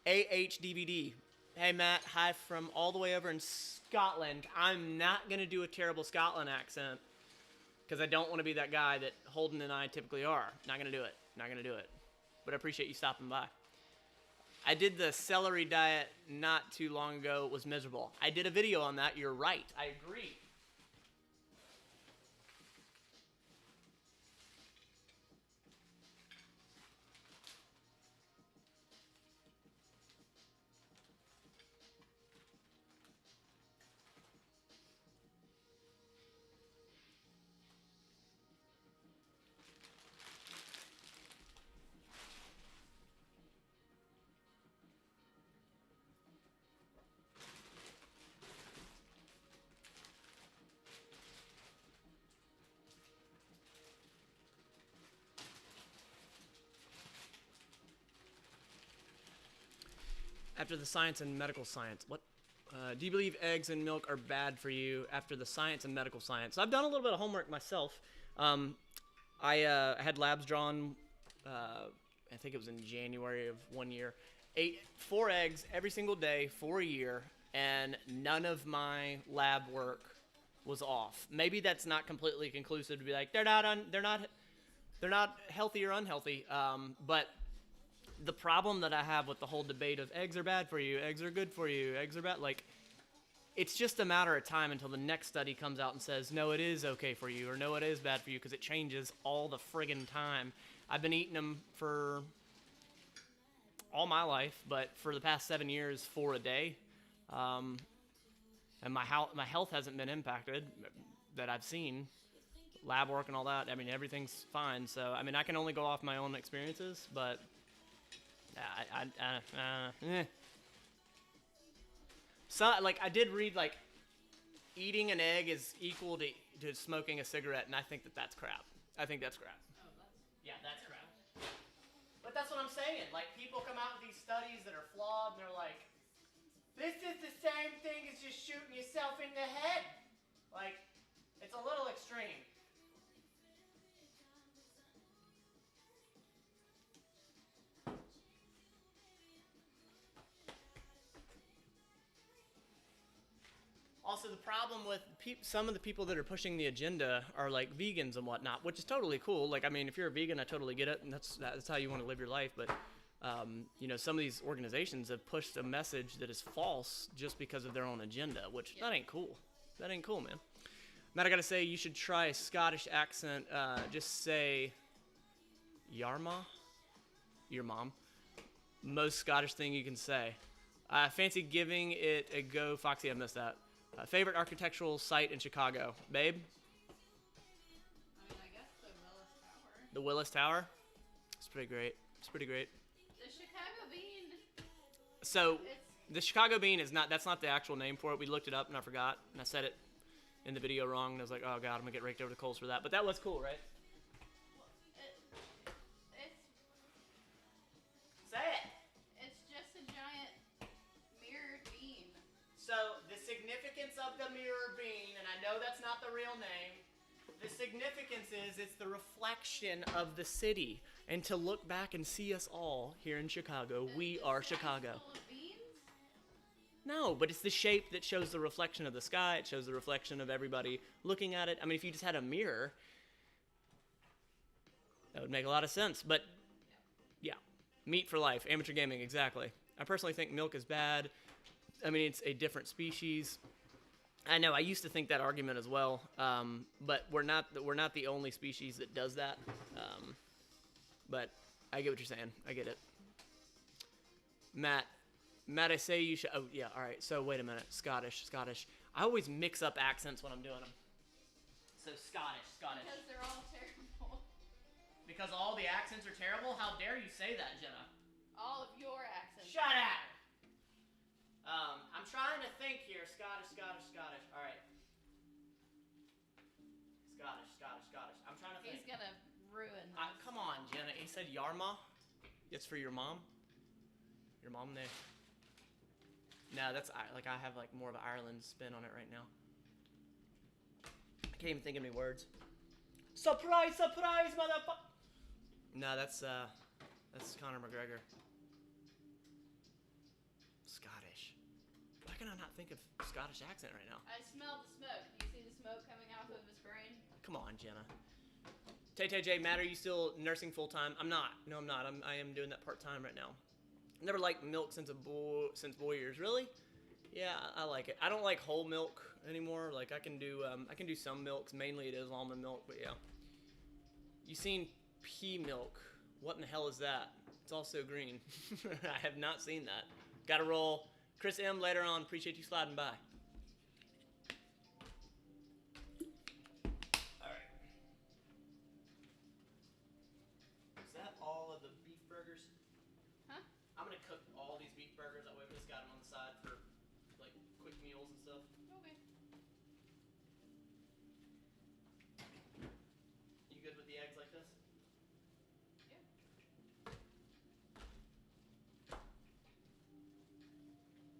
AHDVD. Hey, Matt. Hi from all the way over in Scotland. I'm not going to do a terrible Scotland accent because I don't want to be that guy that Holden and I typically are. Not going to do it. But I appreciate you stopping by. I did the celery diet not too long ago. It was miserable. I did a video on that. You're right. I agree. After the science and medical science, what? Do you believe eggs and milk are bad for you after the science and medical science? So I've done a little bit of homework myself. I had labs drawn, I think it was in January of one year. Ate 4 eggs every single day for a year, and none of my lab work was off. Maybe that's not completely conclusive to be like they're not healthy or unhealthy. But the problem that I have with the whole debate of eggs are bad for you, eggs are good for you, eggs are bad, like, it's just a matter of time until the next study comes out and says, no, it is okay for you, or no, it is bad for you, because it changes all the friggin' time. I've been eating them for all my life, but for the past 7 years, 4 a day. And my health hasn't been impacted that I've seen. Lab work and all that, I mean, everything's fine. So, I mean, I can only go off my own experiences, but So, like, I did read, like, eating an egg is equal to smoking a cigarette, and I think that's crap. I think that's crap. Yeah, that's crap. But that's what I'm saying. Like, people come out with these studies that are flawed, and they're like, this is the same thing as just shooting yourself in the head. Like, it's a little extreme. Also, the problem with some of the people that are pushing the agenda are like vegans and whatnot, which is totally cool. Like, I mean, if you're a vegan, I totally get it, and that's how you want to live your life. But you know, some of these organizations have pushed a message that is false just because of their own agenda, which that ain't cool. That ain't cool, man. Matt, I gotta say, you should try a Scottish accent. Just say, Yarma, your mom. Most Scottish thing you can say. Fancy giving it a go, Foxy. I missed that. Favorite architectural site in Chicago, babe? I mean, I guess the Willis Tower. The Willis Tower. It's pretty great. It's pretty great. The Chicago Bean. So the Chicago Bean is not. That's not the actual name for it. We looked it up and I forgot, and I said it in the video wrong. And I was like, oh god, I'm gonna get raked over the coals for that. But that was cool, right? It's Say it. It's just a giant mirrored bean. So the significance of the mirror bean, and I know that's not the real name, the significance is it's the reflection of the city. And to look back and see us all here in Chicago, we are Chicago. Full of beans? No, but it's the shape that shows the reflection of the sky. It shows the reflection of everybody looking at it. I mean, if you just had a mirror, that would make a lot of sense. But yeah, meat for life, amateur gaming, exactly. I personally think milk is bad. I mean, it's a different species. I know, I used to think that argument as well, but we're not the only species that does that. But I get what you're saying. I get it. Matt, I say you should. Oh yeah, all right. So wait a minute. Scottish. I always mix up accents when I'm doing them. So Scottish. Because they're all terrible. Because all the accents are terrible? How dare you say that, Jenna? All of your accents. Shut up! I'm trying to think here. Scottish. All right. Scottish. I'm trying to think. He's gonna ruin this. Come on, Jenna. He said Yarma. It's for your mom. Your mom there. No, that's like I have like more of an Ireland spin on it right now. I can't even think of any words. Surprise, motherfucker! No, that's Conor McGregor. Scottish. Why can I not think of Scottish accent right now? I smell the smoke. Do you see the smoke coming off of his brain? Come on, Jenna. Tay, Matt, are you still nursing full time? I'm not. No, I'm not. I am doing that part time right now. Never liked milk since boy years. Really? Yeah, I like it. I don't like whole milk anymore. Like I can do some milks. Mainly it is almond milk, but yeah. You seen pea milk? What in the hell is that? It's also green. I have not seen that. Got to roll. Chris M. later on. Appreciate you sliding by. All right. Is that all of the beef burgers? Huh? I'm gonna cook all these beef burgers. That way we just got them on the side for like quick meals and stuff. Okay. You good with the eggs like this? Yeah.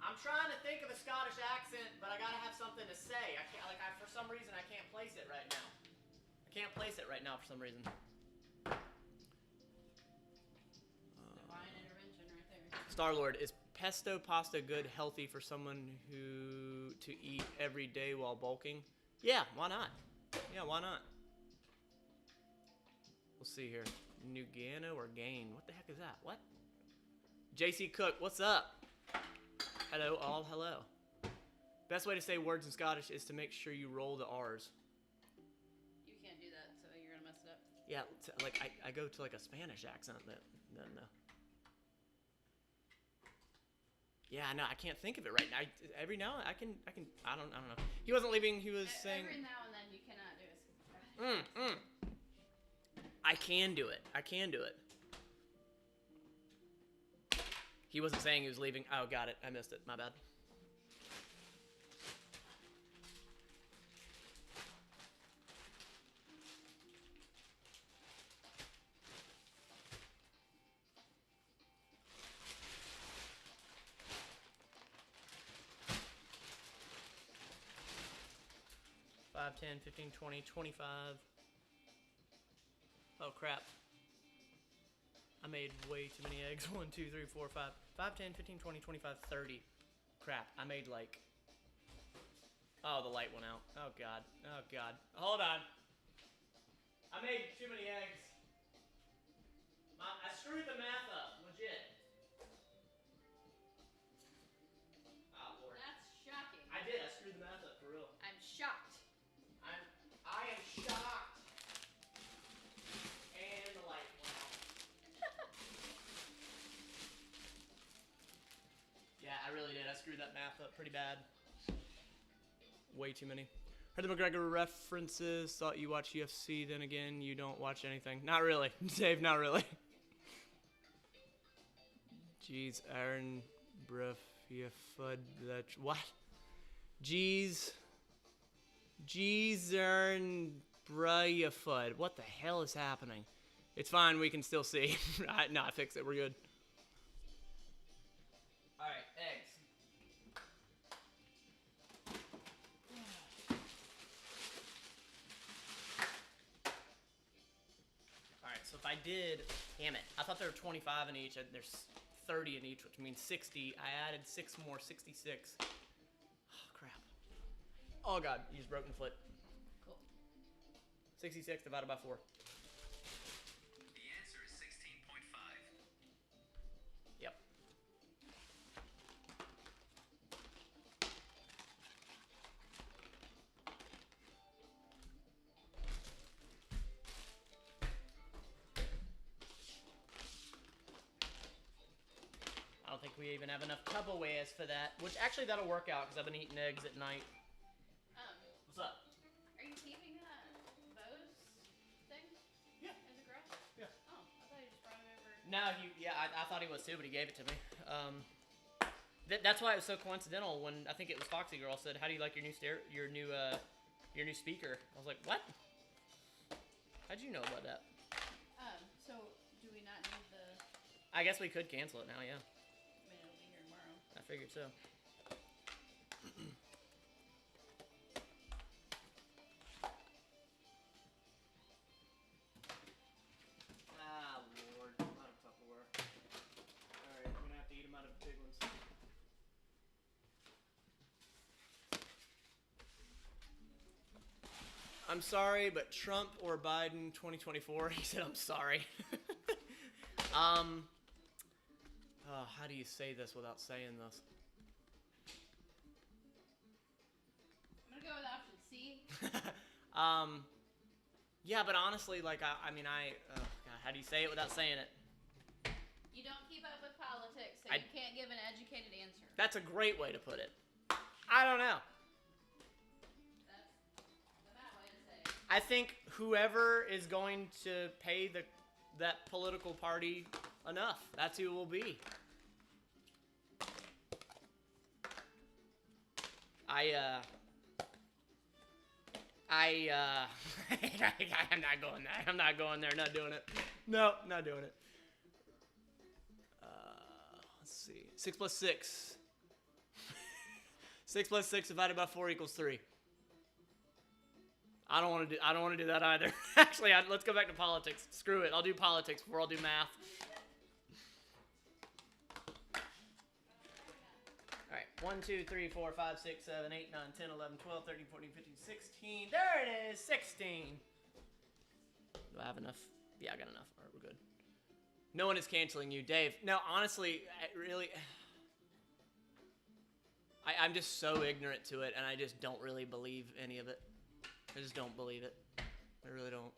I'm trying to think of a Scottish accent, but I gotta have something to say. For some reason I can't place it right now. For some reason. Divine intervention right there. Star-Lord, is pesto pasta good, healthy for someone to eat every day while bulking? Yeah, why not? Yeah, why not? We'll see here. Nugano or Gain? What the heck is that? What? JC Cook, what's up? Hello, all, hello. Best way to say words in Scottish is to make sure you roll the R's. You can't do that, so you're gonna mess it up. Yeah, like I go to like a Spanish accent, but no. Yeah, no, I can't think of it right now. Every now I can. I don't know. He wasn't leaving. He was saying. Every now and then you cannot do it. I can do it. He wasn't saying he was leaving. Oh, got it. I missed it. My bad. Five, 10, 15, 20, 25. Oh, crap. I made way too many eggs. 1, 2, 3, 4, 5. 5, 10, 15, 20, 25, 30. Crap. I made like... Oh, the light went out. Oh, God. Oh, God. Hold on. I made too many eggs. I screwed the math up. Legit. Oh, Lord. That's shocking. I did. I screwed the math up for real. I'm shocked. I am shocked. And the light went out. Yeah, I really did. I screwed that math up pretty bad. Way too many. Heard the McGregor references. Thought you watch UFC. Then again, you don't watch anything. Not really. Dave, not really. Jeez, Aaron, bruh, you fud that. What? Jeez, Aaron, bruh, you fud. What the hell is happening? It's fine. We can still see. No, I fixed it. We're good. All right, eggs. All right, so if I did, damn it, I thought there were 25 in each. There's 30 in each, which means 60. I added 6 more, 66. Oh, crap. Oh, God, you just broke my foot. Cool. 66 divided by 4. The answer is 16.5. Yep. I don't think we even have enough Tupperwares for that, which actually that'll work out because I've been eating eggs at night. What's up? Are you keeping Bo's thing? Yeah. In the garage? Yeah. Oh, I thought you just brought it over. No, I thought he was too, but he gave it to me. That's why it was so coincidental when I think it was Foxy Girl said, "How do you like your new speaker?" I was like, "What? How'd you know about that?" So do we not need the? I guess we could cancel it now. Yeah, I mean, it'll be here tomorrow. I figured so. Ah, Lord, I'm out of Tupperware. All right, we're gonna have to eat them out of big ones. I'm sorry, but Trump or Biden 2024, he said, I'm sorry. How do you say this without saying this? I'm gonna go with option C. Yeah, but honestly, like, I mean, God, how do you say it without saying it? You don't keep up with politics, so I- you can't give an educated answer. That's a great way to put it. I don't know. That's the bad way to say it. I think whoever is going to pay that political party enough, that's who it will be. I'm not going there. I'm not going there. Not doing it. No, not doing it. Let's see. 6 plus 6. 6 plus 6 divided by 4 equals 3. I don't want to do that either. Actually, let's go back to politics. Screw it. I'll do politics before I'll do math. All right, 1, 2, 3, 4, 5, 6, 7, 8, 9, 10, 11, 12, 13, 14, 15, 16. There it is, 16. Do I have enough? Yeah, I got enough. All right, we're good. No one is canceling you, Dave. No, honestly, I'm just so ignorant to it, and I just don't really believe any of it. I just don't believe it. I really don't.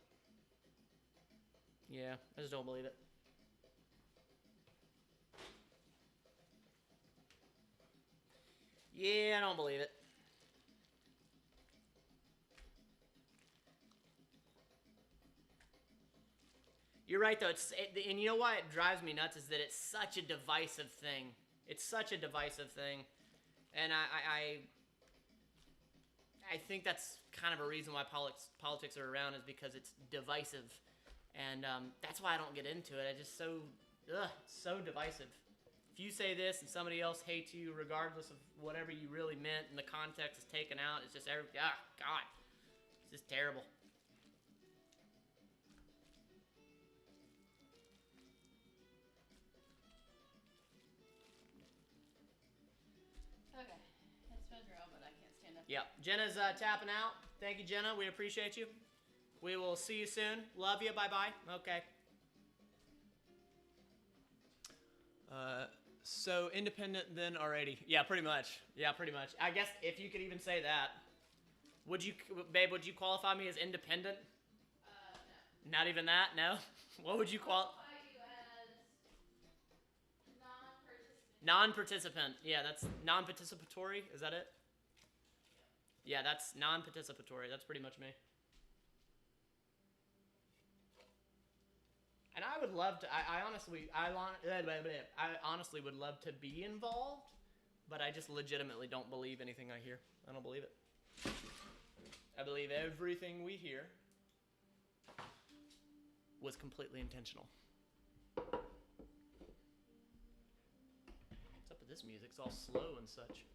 Yeah, I just don't believe it. Yeah, I don't believe it. You're right, though. And you know why it drives me nuts is that it's such a divisive thing. It's such a divisive thing. And I think that's kind of a reason why politics are around, is because it's divisive. And that's why I don't get into it. It's just so divisive. If you say this and somebody else hates you regardless of whatever you really meant and the context is taken out, it's just God. It's just terrible. Okay, it's been real, but I can't stand up. Yeah, Jenna's tapping out. Thank you, Jenna. We appreciate you. We will see you soon. Love you. Bye-bye. Okay. So independent then or 80? Yeah, pretty much. I guess if you could even say that. Would you qualify me as independent? No. Not even that? No? What would you qualify? You as non-participant. Non-participant. Yeah, that's non-participatory. Is that it? Yeah, that's non-participatory. That's pretty much me. And I would love to. I honestly would love to be involved, but I just legitimately don't believe anything I hear. I don't believe it. I believe everything we hear was completely intentional. What's up with this music? It's all slow and such.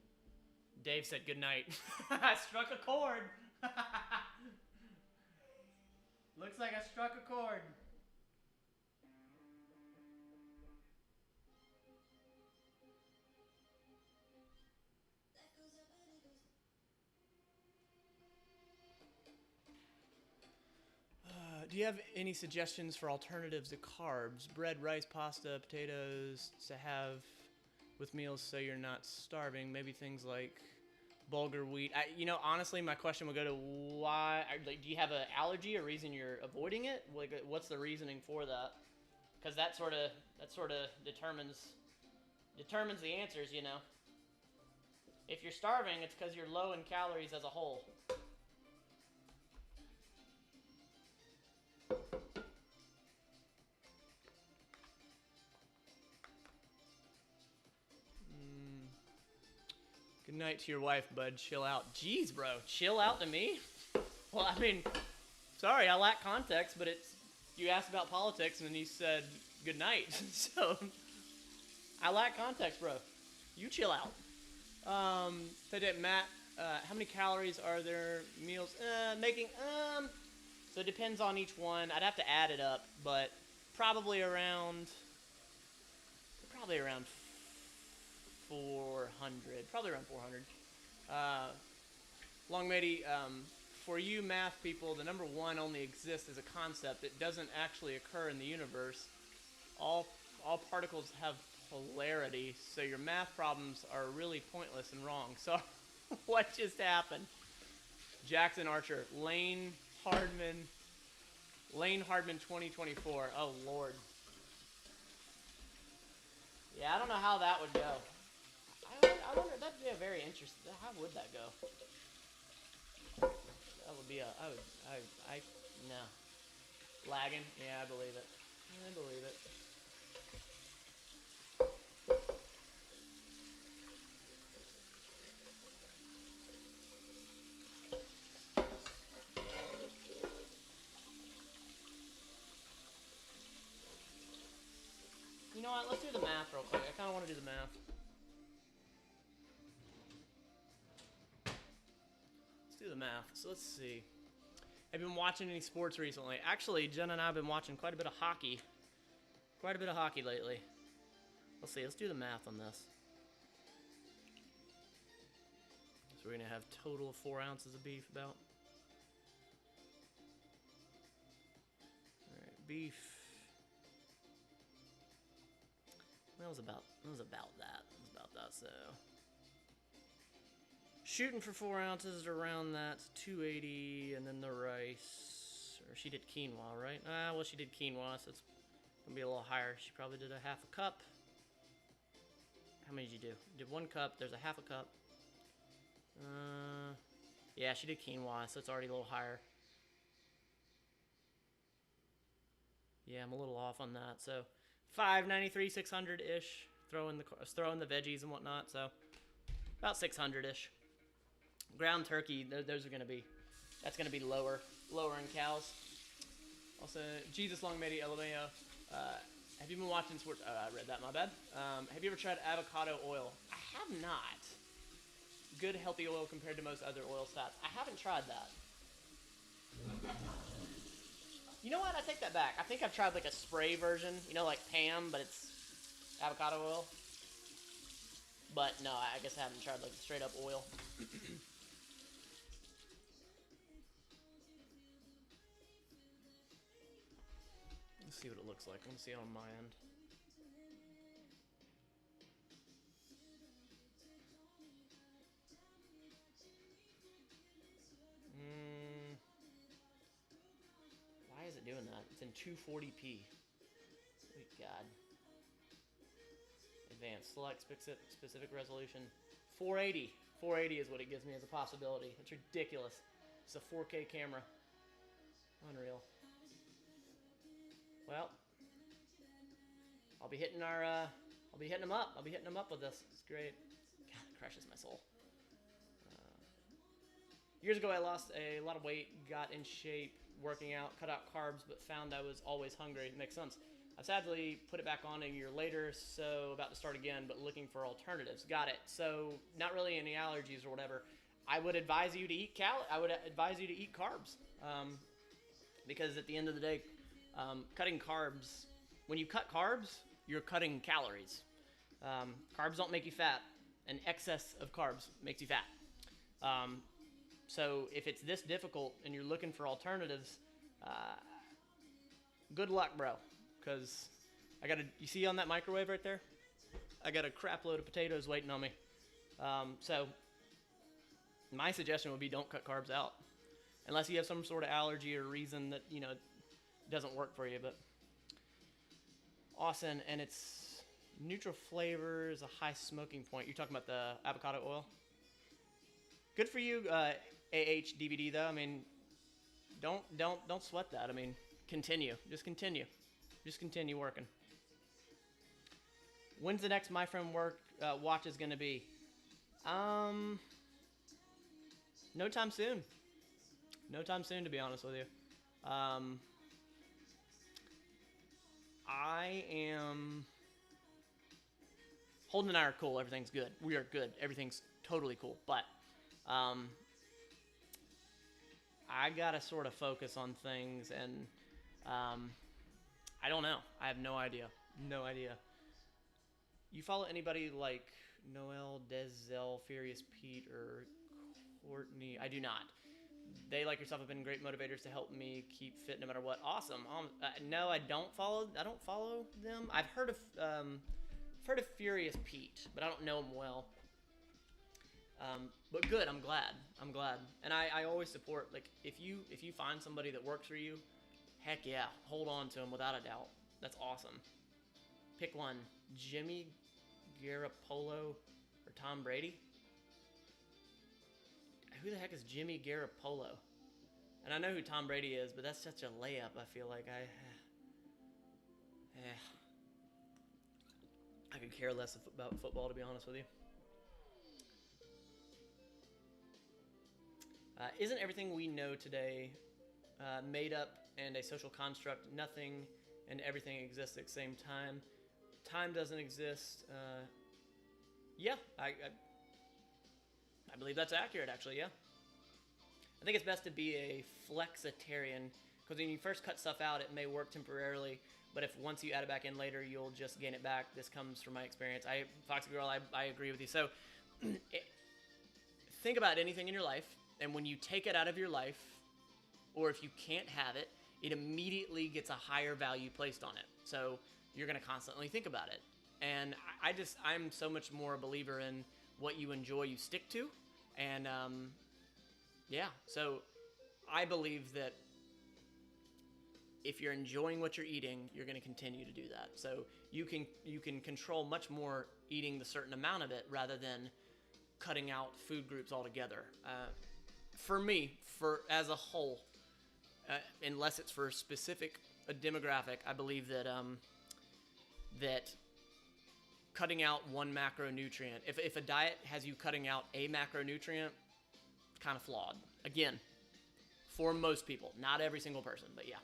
Dave said good night. I struck a chord. Looks like I struck a chord. Do you have any suggestions for alternatives to carbs? Bread, rice, pasta, potatoes to have with meals so you're not starving. Maybe things like bulgur wheat. Honestly, my question would go to why. Like, do you have an allergy or reason you're avoiding it? Like, what's the reasoning for that? Because that sort of determines the answers. If you're starving, it's because you're low in calories as a whole. Good night to your wife, bud. Chill out. Jeez, bro. Chill out to me? Well, sorry, I lack context, but you asked about politics and then you said good night. So, I lack context, bro. You chill out. Matt, how many calories are there meals? So it depends on each one. I'd have to add it up, but probably around 400. Probably around 400. Longmady, for you math people, the number one only exists as a concept. It doesn't actually occur in the universe. All particles have polarity, so your math problems are really pointless and wrong. So, what just happened? Jackson Archer, Lane Hardman 2024. Oh, Lord. Yeah, I don't know how that would go. I wonder, that'd be a very interesting, how would that go? That would be no. Lagging? Yeah, I believe it. You know what? Let's do the math real quick. I kind of want to do the math. Let's do the math. So let's see. Have you been watching any sports recently? Actually, Jenna and I have been watching quite a bit of hockey. Lately. Let's see. Let's do the math on this. So we're going to have total of 4 ounces of beef about. All right, beef. That was about that. So shooting for 4 ounces around that, 280, and then the rice. Or she did quinoa, right? Well, she did quinoa, so it's gonna be a little higher. She probably did a half a cup. How many did you do? You did 1 cup. There's a half a cup. Yeah, she did quinoa, so it's already a little higher. Yeah, I'm a little off on that. So 593, 600-ish. Throw in the veggies and whatnot. So about 600-ish. Ground turkey, those are gonna be. That's gonna be lower in calories. Also, Jesus Long Mady LMAO. Have you been watching sports? Oh, I read that. My bad. Have you ever tried avocado oil? I have not. Good healthy oil compared to most other oil stats. I haven't tried that. You know what? I take that back. I think I've tried like a spray version, like Pam, but it's avocado oil. But no, I guess I haven't tried like straight up oil. Let's see what it looks like. Let's see it on my end. Why is it doing that? It's in 240p. Sweet God. Advanced. Select specific resolution. 480. 480 is what it gives me as a possibility. It's ridiculous. It's a 4K camera. Unreal. Well, I'll be hitting them up. I'll be hitting them up with this. It's great. God, it crushes my soul. Years ago, I lost a lot of weight, got in shape, working out, cut out carbs, but found I was always hungry. It makes sense. I've sadly put it back on a year later, so about to start again, but looking for alternatives. Got it. So not really any allergies or whatever. I would advise you to eat carbs, because at the end of the day, cutting carbs. When you cut carbs, you're cutting calories. Carbs don't make you fat, and excess of carbs makes you fat. So if it's this difficult and you're looking for alternatives, good luck, bro. Because you see on that microwave right there? I got a crap load of potatoes waiting on me. So my suggestion would be don't cut carbs out. Unless you have some sort of allergy or reason that, doesn't work for you. But awesome, and it's neutral flavors, a high smoking point. You're talking about the avocado oil? Good for you, DVD though. I mean, don't sweat that. I mean, just continue working. When's the next My Friend watch is gonna be? No time soon. To be honest with you. Holden and I are cool. Everything's good. We are good. Everything's totally cool. But I gotta sort of focus on things, and I don't know. I have no idea. You follow anybody like Noel, Dezel, Furious Pete, or Courtney? I do not. They, like yourself, have been great motivators to help me keep fit no matter what. Awesome. No, I don't follow them. I've heard of Furious Pete, but I don't know him well. But good. I'm glad. And I always support, like, if you find somebody that works for you, heck yeah, hold on to them without a doubt. That's awesome. Pick one. Jimmy Garoppolo or Tom Brady? Who the heck is Jimmy Garoppolo? And I know who Tom Brady is, but that's such a layup. I feel like I could care less about football, to be honest with you. Isn't everything we know today made up and a social construct? Nothing and everything exists at the same time. Time doesn't exist. Yeah, I believe that's accurate, actually, yeah. I think it's best to be a flexitarian, because when you first cut stuff out, it may work temporarily, but if once you add it back in later, you'll just gain it back. This comes from my experience. Foxy Girl, I agree with you. So think about anything in your life, and when you take it out of your life, or if you can't have it, it immediately gets a higher value placed on it. So you're going to constantly think about it. And I'm so much more a believer in what you enjoy, you stick to. And so I believe that if you're enjoying what you're eating, you're going to continue to do that. So you can control much more eating the certain amount of it rather than cutting out food groups altogether. For me, as a whole, unless it's for a specific demographic, I believe that that cutting out one macronutrient, if a diet has you cutting out a macronutrient, it's kind of flawed. Again, for most people, not every single person, but yeah.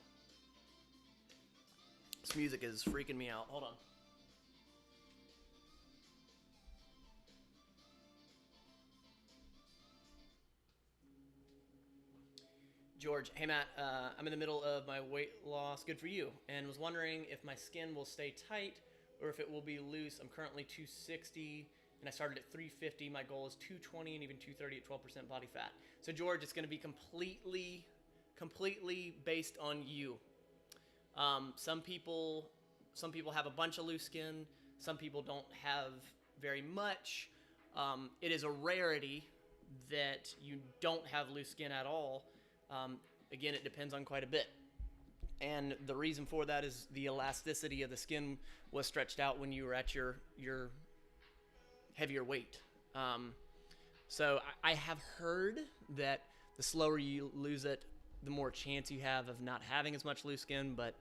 This music is freaking me out. Hold on. George, hey Matt, I'm in the middle of my weight loss, good for you, and was wondering if my skin will stay tight or if it will be loose. I'm currently 260 and I started at 350. My goal is 220 and even 230 at 12% body fat. So George, it's going to be completely based on you. Some people have a bunch of loose skin. Some people don't have very much. It is a rarity that you don't have loose skin at all. Again, it depends on quite a bit. And the reason for that is the elasticity of the skin was stretched out when you were at your heavier weight. So I have heard that the slower you lose it, the more chance you have of not having as much loose skin. But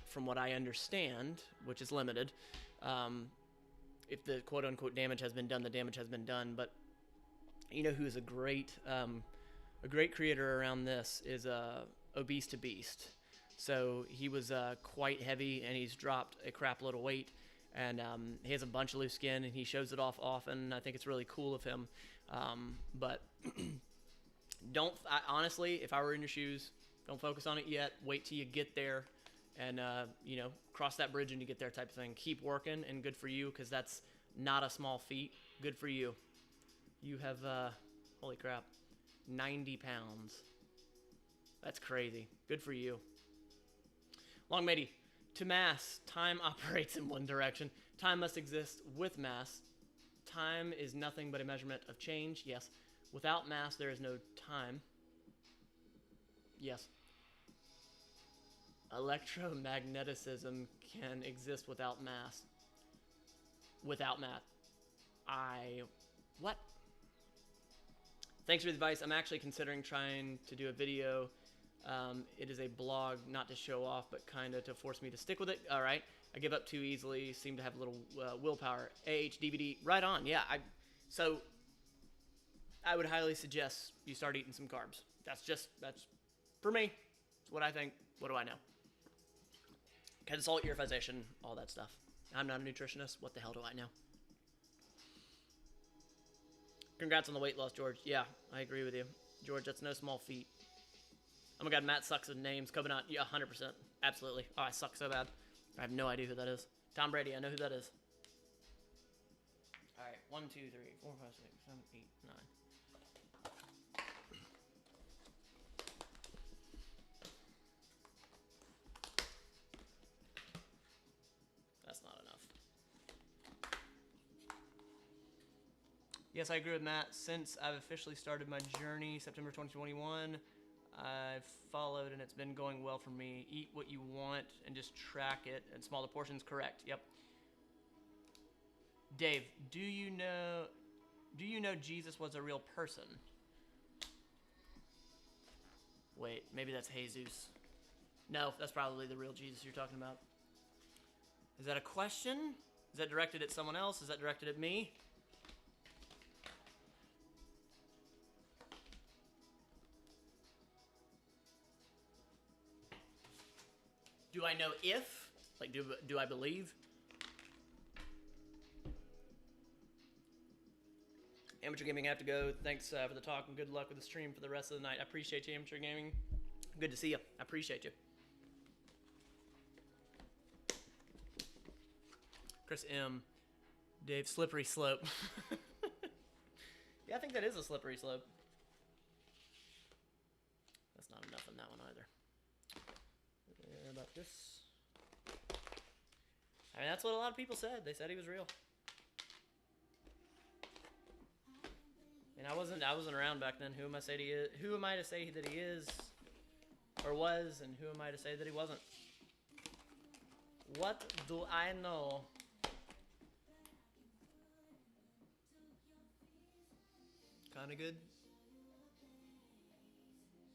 from what I understand, which is limited, if the quote-unquote damage has been done, the damage has been done. But you know who is a great creator around this is Obese to Beast. So he was quite heavy, and he's dropped a crap load of weight, and he has a bunch of loose skin, and he shows it off often. I think it's really cool of him. But honestly, if I were in your shoes, don't focus on it yet. Wait till you get there, and cross that bridge when you get there, type of thing. Keep working, and good for you, because that's not a small feat. Good for you. You have holy crap, 90 pounds. That's crazy. Good for you. Long matey, to mass, time operates in one direction. Time must exist with mass. Time is nothing but a measurement of change. Yes. Without mass, there is no time. Yes. Electromagnetism can exist without mass. Without math. What? Thanks for the advice. I'm actually considering trying to do a video. It is a blog, not to show off, but kind of to force me to stick with it. All right. I give up too easily, seem to have a little willpower. DVD, right on. Yeah. So I would highly suggest you start eating some carbs. That's for me. It's what I think. What do I know? Consult your physician, all that stuff. I'm not a nutritionist. What the hell do I know? Congrats on the weight loss, George. Yeah, I agree with you. George, that's no small feat. Oh my God, Matt sucks with names. Covenant, yeah, 100%. Absolutely. Oh, I suck so bad. I have no idea who that is. Tom Brady, I know who that is. All right, 1, 2, 3, 4, 5, 6, 7, 8, 9. That's not enough. Yes, I agree with Matt. Since I've officially started my journey, September 2021, I've followed and it's been going well for me. Eat what you want and just track it in smaller portions. Correct. Yep. Dave, do you know Jesus was a real person? Wait, maybe that's Jesus. No, that's probably the real Jesus you're talking about. Is that a question? Is that directed at someone else? Is that directed at me? Do I know if? Like, do I believe? Amateur Gaming, I have to go. Thanks for the talk and good luck with the stream for the rest of the night. I appreciate you, Amateur Gaming. Good to see you. I appreciate you. Chris M. Dave, slippery slope. Yeah, I think that is a slippery slope. That's not enough on that one either. About this. I mean, that's what a lot of people said. They said he was real. And I wasn't around back then. Who am I to say that he is or was, and who am I to say that he wasn't? What do I know? Kind of good.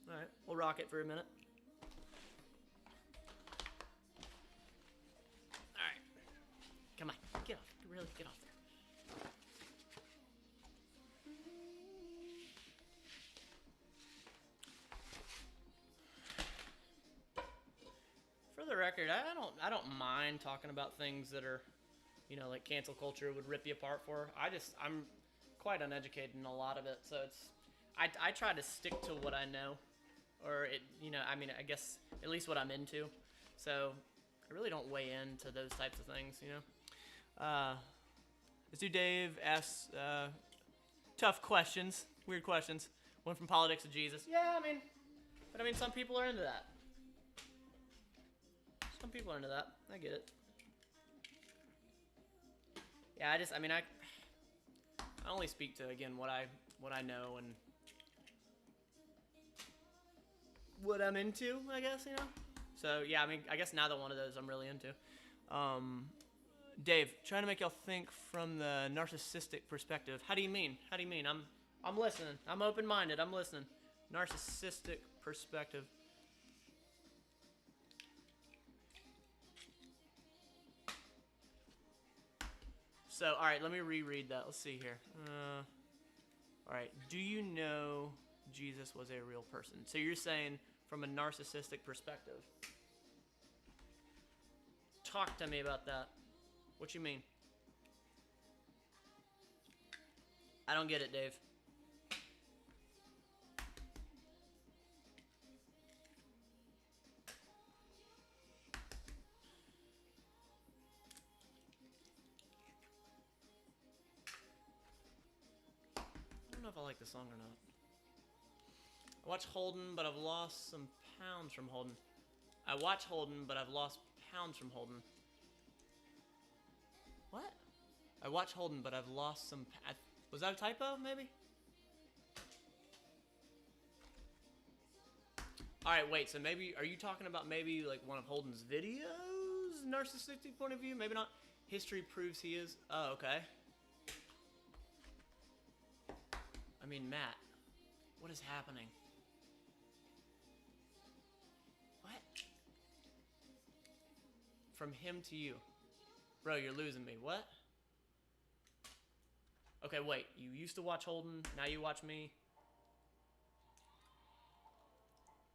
All right, we'll rock it for a minute. All right, come on, get off. Really, get off there. For the record, I don't mind talking about things that are, you know, like cancel culture would rip you apart for. I'm quite uneducated in a lot of it, so I try to stick to what I know, or I guess at least what I'm into. So I really don't weigh into those types of things, you know. This dude Dave asks tough questions, weird questions. Went from politics to Jesus. Yeah, I mean, some people are into that. Some people are into that. I get it. Yeah, I only speak to, again, what I know and what I'm into, I guess, you know? So, yeah, I mean, I guess neither one of those I'm really into. Dave, trying to make y'all think from the narcissistic perspective. How do you mean? I'm listening. I'm open-minded. I'm listening. Narcissistic perspective. So, all right, let me reread that. Let's see here. All right, do you know Jesus was a real person? So you're saying from a narcissistic perspective. Talk to me about that. What you mean? I don't get it, Dave. I don't know if I like the song or not. I watch Holden, but I've lost some pounds from Holden. I watch Holden, but I've lost pounds from Holden. What? I watch Holden, but I've lost some... Was that a typo, maybe? Alright, wait, so maybe... Are you talking about maybe, like, one of Holden's videos? Narcissistic point of view? Maybe not. History proves he is. Oh, okay. I mean, Matt, what is happening? What? From him to you. Bro, you're losing me. What? Okay, wait. You used to watch Holden, now you watch me.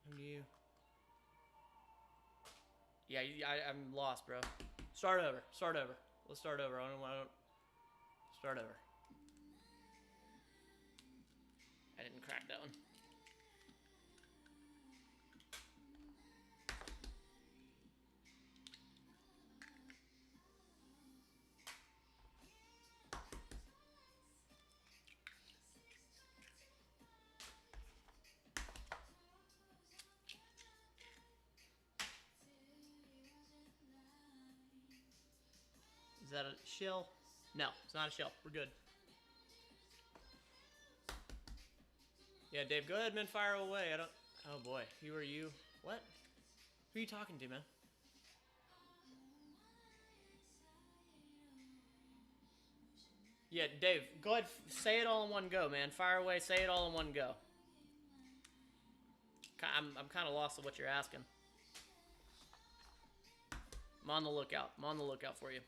And you. Yeah, I'm lost, bro. Start over. Let's start over. I don't. Start over. I didn't crack that one. Is that a shill? No, it's not a shill. We're good. Yeah, Dave, go ahead, man. Fire away. I don't... Oh, boy. You or you? What? Who are you talking to, man? Yeah, Dave, go ahead. Say it all in one go, man. Fire away. Say it all in one go. I'm kind of lost at what you're asking. I'm on the lookout. I'm on the lookout for you.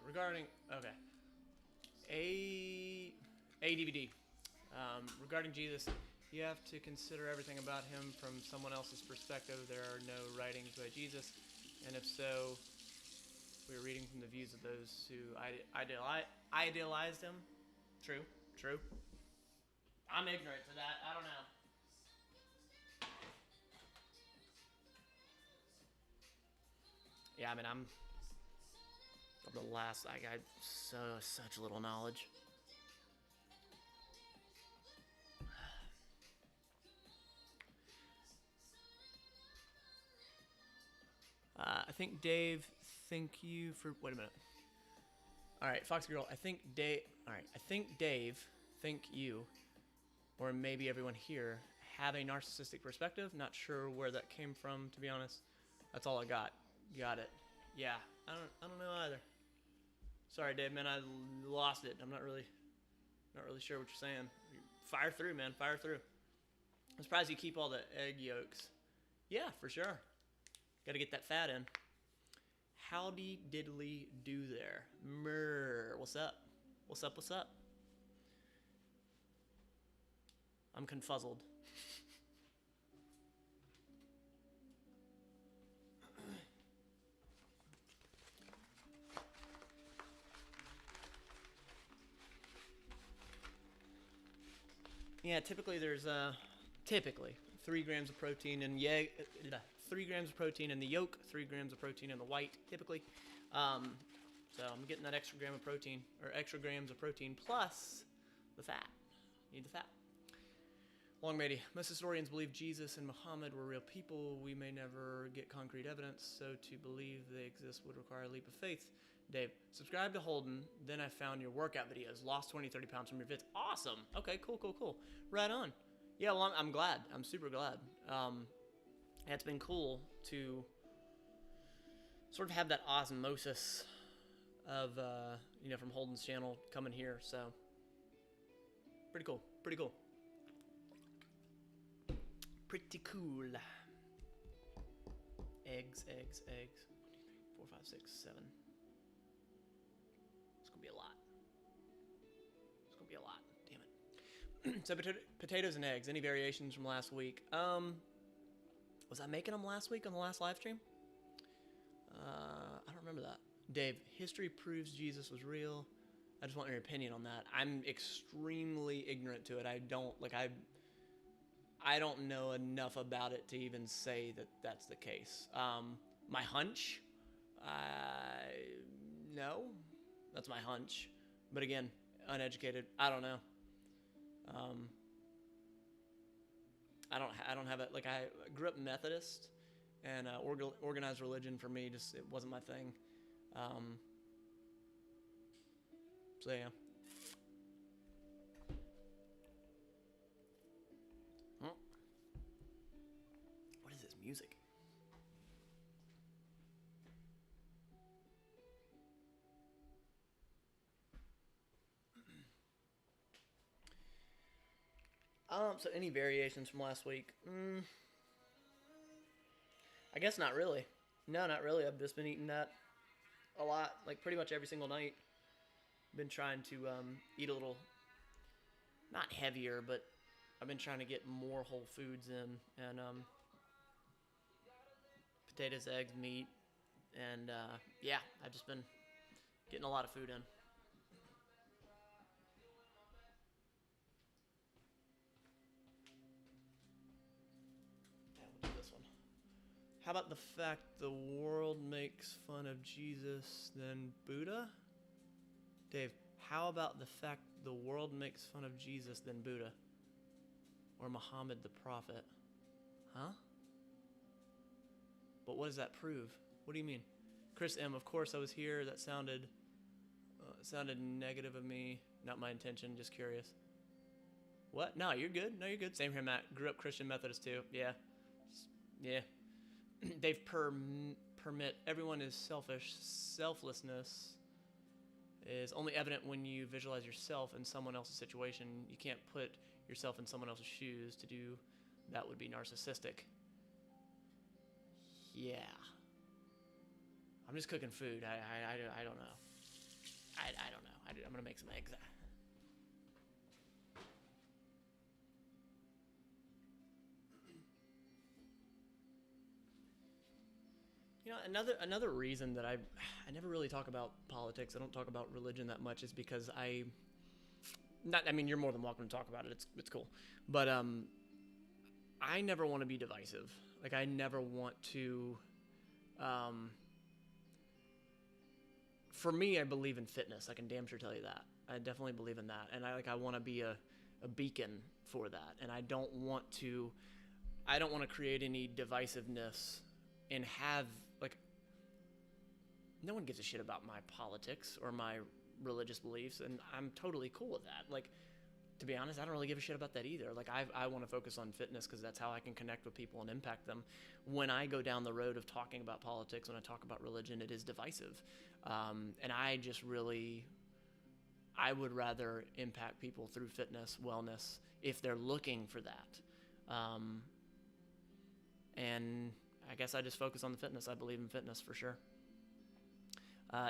Regarding, okay. A DVD. Regarding Jesus, you have to consider everything about him from someone else's perspective. There are no writings by Jesus, and if so, we're reading from the views of those who idealized him. True. I'm ignorant to that. I don't know. Yeah, I mean, I'm the last. I got such little knowledge. I think Dave. Thank you for. Wait a minute. All right, Fox Girl. I think Dave. All right, I think Dave. Thank you, or maybe everyone here have a narcissistic perspective. Not sure where that came from, to be honest. That's all I got. Got it. Yeah, I don't know either. Sorry, Dave, man. I lost it. I'm not really sure what you're saying. Fire through, man. Fire through. I'm surprised you keep all the egg yolks. Yeah, for sure. Got to get that fat in. Howdy diddly do there. Mrr. What's up? What's up? I'm confuzzled. Yeah, typically there's 3 grams of protein in 3 grams of protein in the yolk, 3 grams of protein in the white, typically. So I'm getting that extra gram of protein, or extra grams of protein plus the fat. Need the fat. Long matey. Most historians believe Jesus and Muhammad were real people. We may never get concrete evidence, so to believe they exist would require a leap of faith. Dave, subscribe to Holden. Then I found your workout videos. Lost 20-30 pounds from your vids. Awesome. Okay, cool. Right on. Yeah, well, I'm glad. I'm super glad. It's been cool to sort of have that osmosis of, from Holden's channel coming here. So, pretty cool. Pretty cool. Eggs. 1, 2, 3, 4, 5, 6, 7. It's gonna be a lot. Damn it. So potatoes and eggs. Any variations from last week? Was I making them last week on the last live stream? I don't remember that. Dave, history proves Jesus was real. I just want your opinion on that. I'm extremely ignorant to it. I don't know enough about it to even say that that's the case. My hunch, no, that's my hunch. But again, uneducated. I don't know. I don't have it. Like, I grew up Methodist, and organized religion for me just it wasn't my thing. So yeah. What is this music? So any variations from last week? I guess not really. No, not really. I've just been eating that a lot, like pretty much every single night. Been trying to eat a little, not heavier, but I've been trying to get more whole foods in, and potatoes, eggs, meat, and yeah, I've just been getting a lot of food in. How about the fact the world makes fun of Jesus than Buddha? Dave, how about the fact the world makes fun of Jesus than Buddha? Or Muhammad the prophet? Huh? But what does that prove? What do you mean? Chris M, of course I was here. That sounded negative of me. Not my intention, just curious. What? No, you're good. Same here, Matt. Grew up Christian Methodist too. Yeah. They've permit everyone is selfish. Selflessness is only evident when you visualize yourself in someone else's situation. You can't put yourself in someone else's shoes. To do that would be narcissistic. Yeah. I'm just cooking food. I don't know. I don't know. I'm gonna make some eggs. You know, another reason that I never really talk about politics. I don't talk about religion that much is because I mean, you're more than welcome to talk about it. It's cool, but I never want to be divisive. Like, I never want to. For me, I believe in fitness. I can damn sure tell you that. I definitely believe in that, and I want to be a beacon for that. And I don't want to create any divisiveness and have, like, no one gives a shit about my politics or my religious beliefs, and I'm totally cool with that. Like, to be honest, I don't really give a shit about that either. Like, I want to focus on fitness because that's how I can connect with people and impact them. When I go down the road of talking about politics, when I talk about religion, it is divisive. And I would rather impact people through fitness, wellness, if they're looking for that. And I guess I just focus on the fitness. I believe in fitness for sure.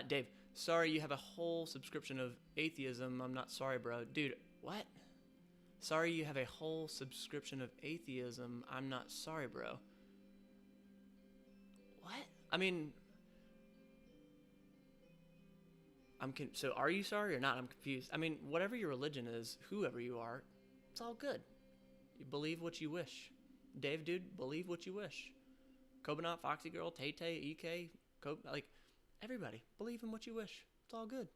Dave, sorry you have a whole subscription of atheism. I'm not sorry, bro. Dude, what? Sorry you have a whole subscription of atheism. I'm not sorry, bro. What? I mean, so are you sorry or not? I'm confused. I mean, whatever your religion is, whoever you are, it's all good. You believe what you wish. Dave, dude, believe what you wish. Cobanot, Foxy Girl, Tay-Tay, EK, like, everybody, believe in what you wish. It's all good.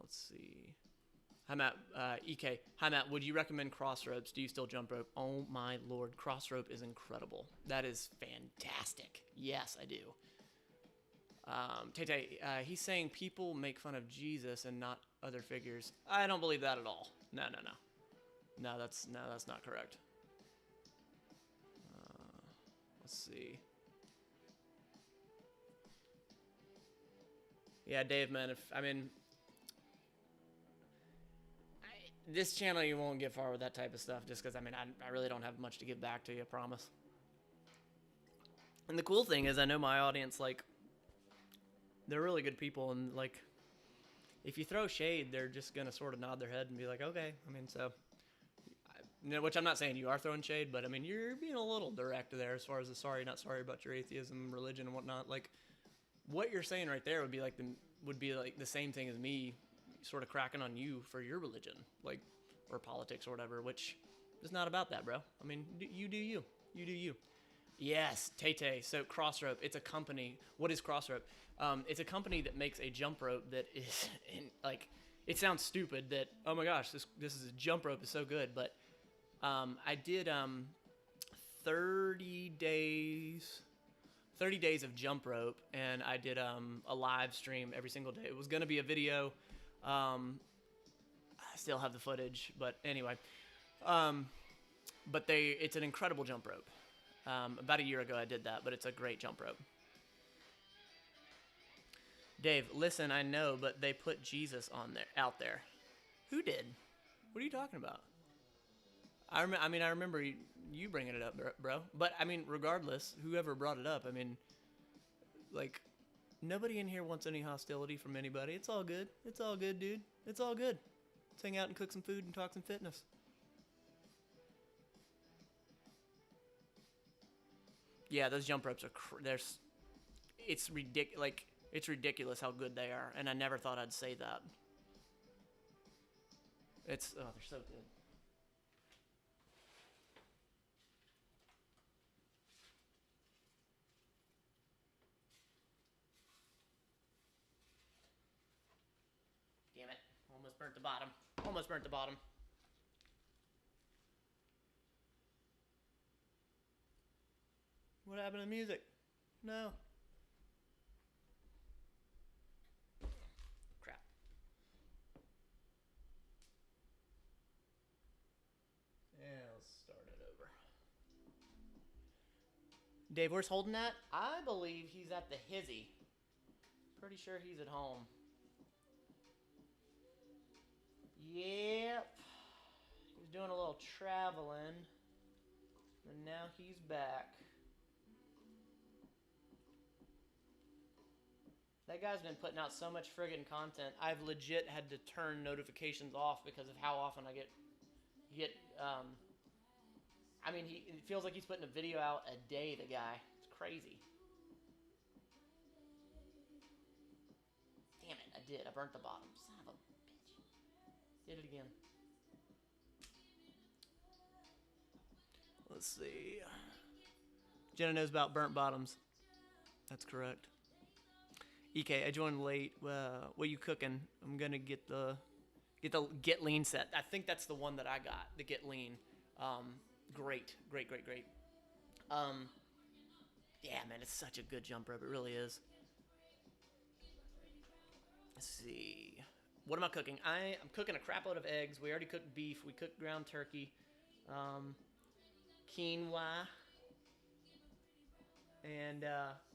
Let's see. Hi, Matt. EK. Hi, Matt. Would you recommend crossropes? Do you still jump rope? Oh, my Lord. Crossrope is incredible. That is fantastic. Yes, I do. Tay-Tay, he's saying people make fun of Jesus and not other figures. I don't believe that at all. No. No, that's not correct. Let's see. Yeah, Dave, man. This channel, you won't get far with that type of stuff, just because, I really don't have much to give back to you, I promise. And the cool thing is, I know my audience, like, they're really good people, and, like, if you throw shade, they're just going to sort of nod their head and be like, okay. Which I'm not saying you are throwing shade, but, you're being a little direct there as far as the sorry, not sorry about your atheism, religion, and whatnot. Like, what you're saying right there would be like the same thing as me sort of cracking on you for your religion, like, or politics or whatever, which is not about that, bro. You do you. You do you. Yes, Tay-Tay. So Crossrope, it's a company. What is Crossrope? It's a company that makes a jump rope that is, like, it sounds stupid that, oh my gosh, this is a jump rope is so good, but I did 30 days of jump rope, and I did a live stream every single day. It was going to be a video. I still have the footage, but anyway. But it's an incredible jump rope. About a year ago I did that, but it's a great jump rope. Dave, listen, I know, but they put Jesus out there. Who did? What are you talking about? I remember you bringing it up, bro. But, regardless, whoever brought it up, like, nobody in here wants any hostility from anybody. It's all good. It's all good, dude. It's all good. Let's hang out and cook some food and talk some fitness. Yeah, those jump ropes are it's ridiculous. Like, it's ridiculous how good they are, and I never thought I'd say that. They're so good. Damn it. Almost burnt the bottom. What happened to music? No. Crap. Yeah, let's start it over. Dave, where's Holden at? I believe he's at the hizzy. Pretty sure he's at home. Yep. He's doing a little traveling. And now he's back. That guy's been putting out so much friggin' content. I've legit had to turn notifications off because of how often I get. I mean, it feels like he's putting a video out a day. The guy, it's crazy. Damn it! I did. I burnt the bottom. Son of a bitch. Did it again. Let's see. Jenna knows about burnt bottoms. That's correct. EK, I joined late. What you cooking? I'm gonna get the Get Lean set. I think that's the one that I got. The Get Lean. Great. Yeah, man, it's such a good jump rope. It really is. Let's see. What am I cooking? I'm cooking a crap load of eggs. We already cooked beef. We cooked ground turkey. Quinoa. And,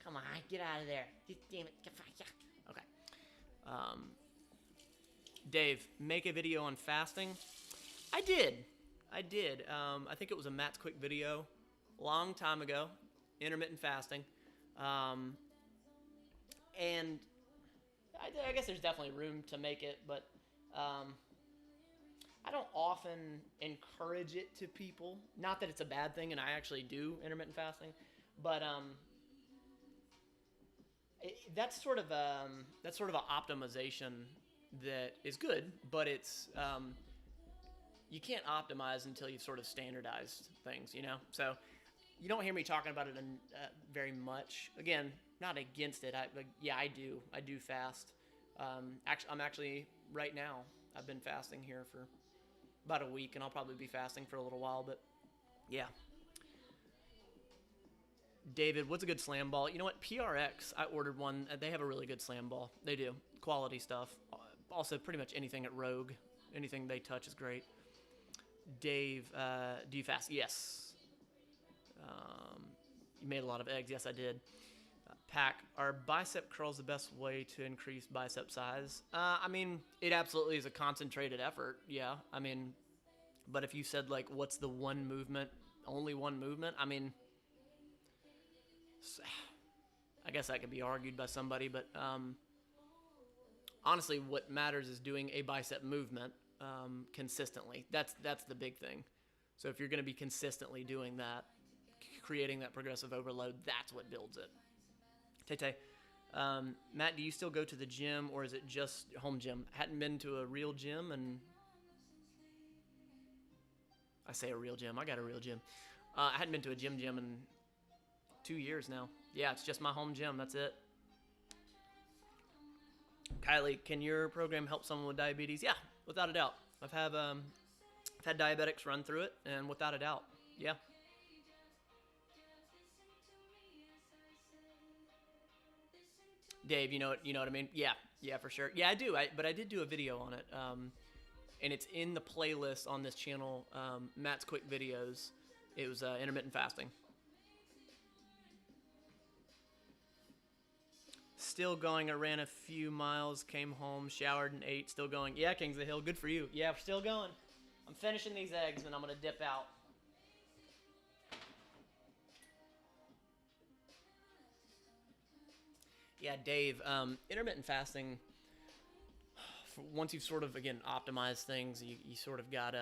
come on, get out of there. Damn it. Okay. Dave, make a video on fasting. I did. I think it was a Matt's Quick video long time ago. Intermittent fasting. And I guess there's definitely room to make it, but I don't often encourage it to people. Not that it's a bad thing, and I actually do intermittent fasting, but that's sort of an optimization that is good, but it's you can't optimize until you've sort of standardized things, you know. So you don't hear me talking about it very much. Again, not against it. I do fast. I'm actually right now. I've been fasting here for about a week, and I'll probably be fasting for a little while. But yeah. David, what's a good slam ball? You know what? PRX, I ordered one. They have a really good slam ball. They do. Quality stuff. Also, pretty much anything at Rogue. Anything they touch is great. Dave, do you fast? Yes. You made a lot of eggs. Yes, I did. Pack, are bicep curls the best way to increase bicep size? I mean, it absolutely is a concentrated effort. Yeah. I mean, but if you said, like, what's the one movement, only one movement? I mean, I guess that could be argued by somebody, but honestly, what matters is doing a bicep movement consistently. That's the big thing. So if you're going to be consistently doing that, creating that progressive overload, that's what builds it. Tay, Matt, do you still go to the gym, or is it just home gym? Hadn't been to a real gym, and I say a real gym. I got a real gym. I hadn't been to a gym in 2 years now. Yeah, it's just my home gym. That's it. Kylie, can your program help someone with diabetes? Yeah, without a doubt. I've had diabetics run through it, and without a doubt, yeah. Dave, you know what I mean? Yeah, for sure. Yeah, I do. But I did do a video on it, and it's in the playlist on this channel, Matt's Quick Videos. It was intermittent fasting. Still going. I ran a few miles, came home, showered, and ate. Still going. Yeah, Kings of the Hill, good for you. Yeah, we're still going. I'm finishing these eggs, and I'm going to dip out. Yeah, Dave, intermittent fasting, once you've sort of, again, optimized things, you sort of got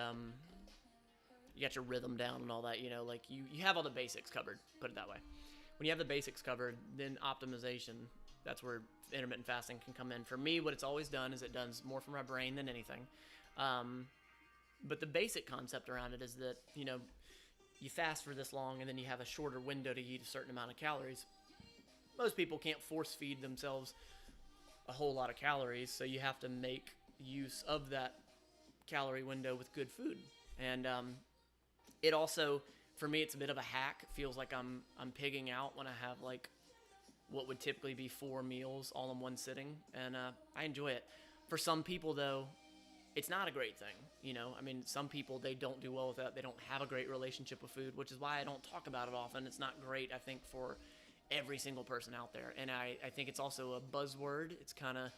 you got your rhythm down and all that, you know, like you have all the basics covered, put it that way. When you have the basics covered, then optimization, that's where intermittent fasting can come in. For me, what it's always done is it does more for my brain than anything. But the basic concept around it is that, you know, you fast for this long and then you have a shorter window to eat a certain amount of calories. Most people can't force feed themselves a whole lot of calories, so you have to make use of that calorie window with good food. And it also, for me, it's a bit of a hack. It feels like I'm pigging out when I have like what would typically be 4 meals all in one sitting, and I enjoy it. For some people, though, it's not a great thing. You know, I mean, some people, they don't do well with that. They don't have a great relationship with food, which is why I don't talk about it often. It's not great, I think, for every single person out there. And I think it's also a buzzword. It's kind of,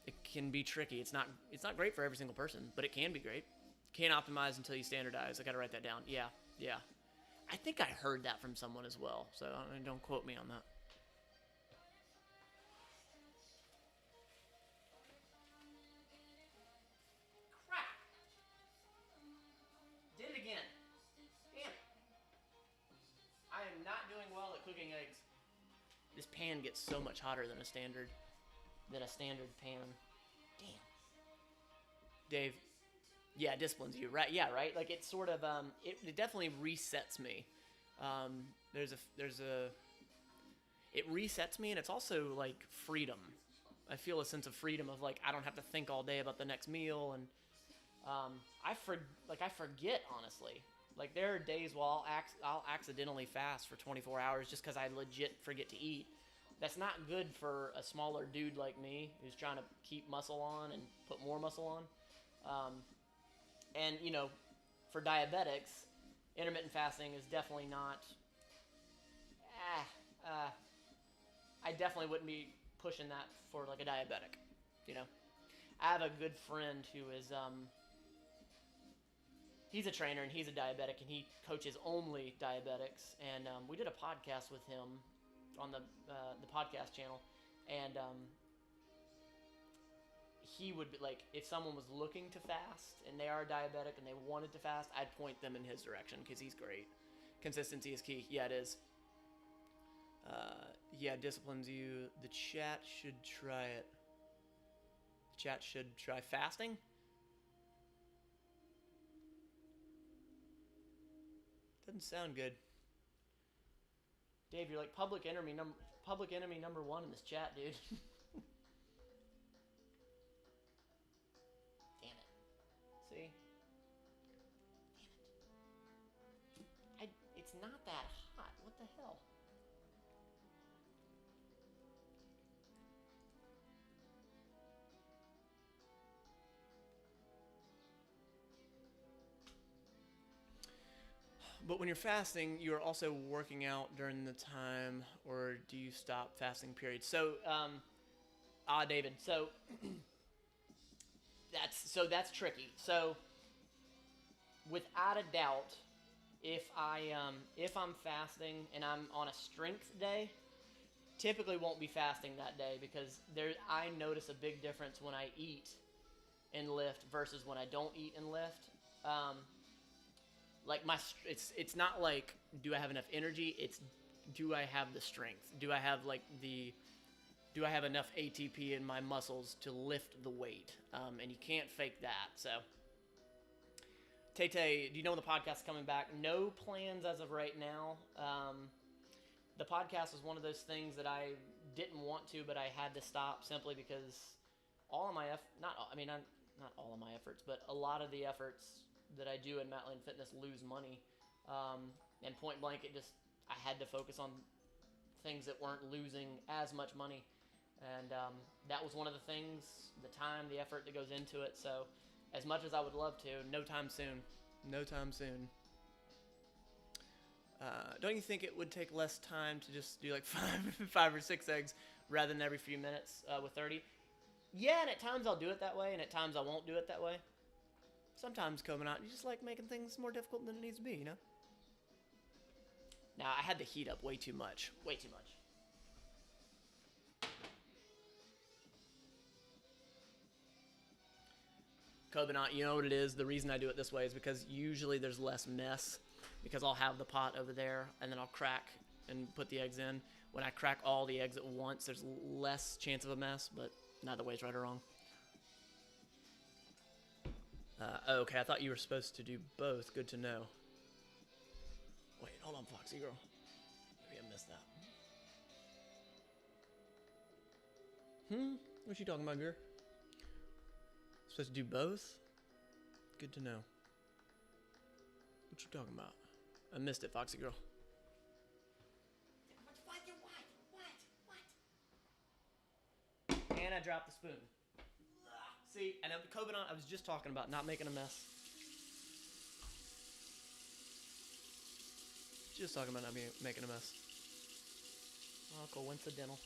it can be tricky. It's not great for every single person, but it can be great. Can't optimize until you standardize. I got to write that down. Yeah. I think I heard that from someone as well, so don't quote me on that. This pan gets so much hotter than a standard pan. Damn. Dave. Yeah, disciplines you, right? Yeah, right. Like it sort of it definitely resets me. It resets me, and it's also like freedom. I feel a sense of freedom of like I don't have to think all day about the next meal, and I forget honestly. Like there are days where I'll accidentally fast for 24 hours just because I legit forget to eat. That's not good for a smaller dude like me who's trying to keep muscle on and put more muscle on. And you know, for diabetics, intermittent fasting is definitely not. I definitely wouldn't be pushing that for like a diabetic. You know, I have a good friend who is he's a trainer and he's a diabetic and he coaches only diabetics. And we did a podcast with him on the podcast channel, and he would be like, if someone was looking to fast and they are diabetic and they wanted to fast, I'd point them in his direction because he's great. Consistency is key. Yeah, it is. Yeah, disciplines you. The chat should try it. The chat should try fasting. Doesn't sound good. Dave, you're like public enemy number one in this chat, dude. Damn it. See? Damn it. It's not that hot. What the hell? But when you're fasting, you're also working out during the time, or do you stop fasting period? So, David. So that's tricky. So, without a doubt, if I'm fasting and I'm on a strength day, typically won't be fasting that day because I notice a big difference when I eat and lift versus when I don't eat and lift. Like it's not like do I have enough energy? It's do I have the strength? Do I have enough ATP in my muscles to lift the weight? And you can't fake that. So, Tay, do you know when the podcast is coming back? No plans as of right now. The podcast was one of those things that I didn't want to, but I had to stop simply because all of my not all of my efforts, but a lot of the efforts that I do in Matline Fitness lose money. And point blank, I had to focus on things that weren't losing as much money. And that was one of the things, the time, the effort that goes into it. So as much as I would love to, no time soon. No time soon. Don't you think it would take less time to just do like five or six eggs rather than every few minutes with 30? Yeah, and at times I'll do it that way, and at times I won't do it that way. Sometimes, Covenant, you just like making things more difficult than it needs to be, you know? Now, I had the heat up way too much. Way too much. Covenant, you know what it is? The reason I do it this way is because usually there's less mess because I'll have the pot over there and then I'll crack and put the eggs in. When I crack all the eggs at once, there's less chance of a mess, but neither way is right or wrong. Okay, I thought you were supposed to do both. Good to know. Wait, hold on, Foxy girl. Maybe I missed that. What you talking about, girl? Supposed to do both? Good to know. What you talking about? I missed it, Foxy girl. What? And I dropped the spoon. See, and Covenant, I was just talking about not making a mess. Just talking about not making a mess. Oh, coincidental.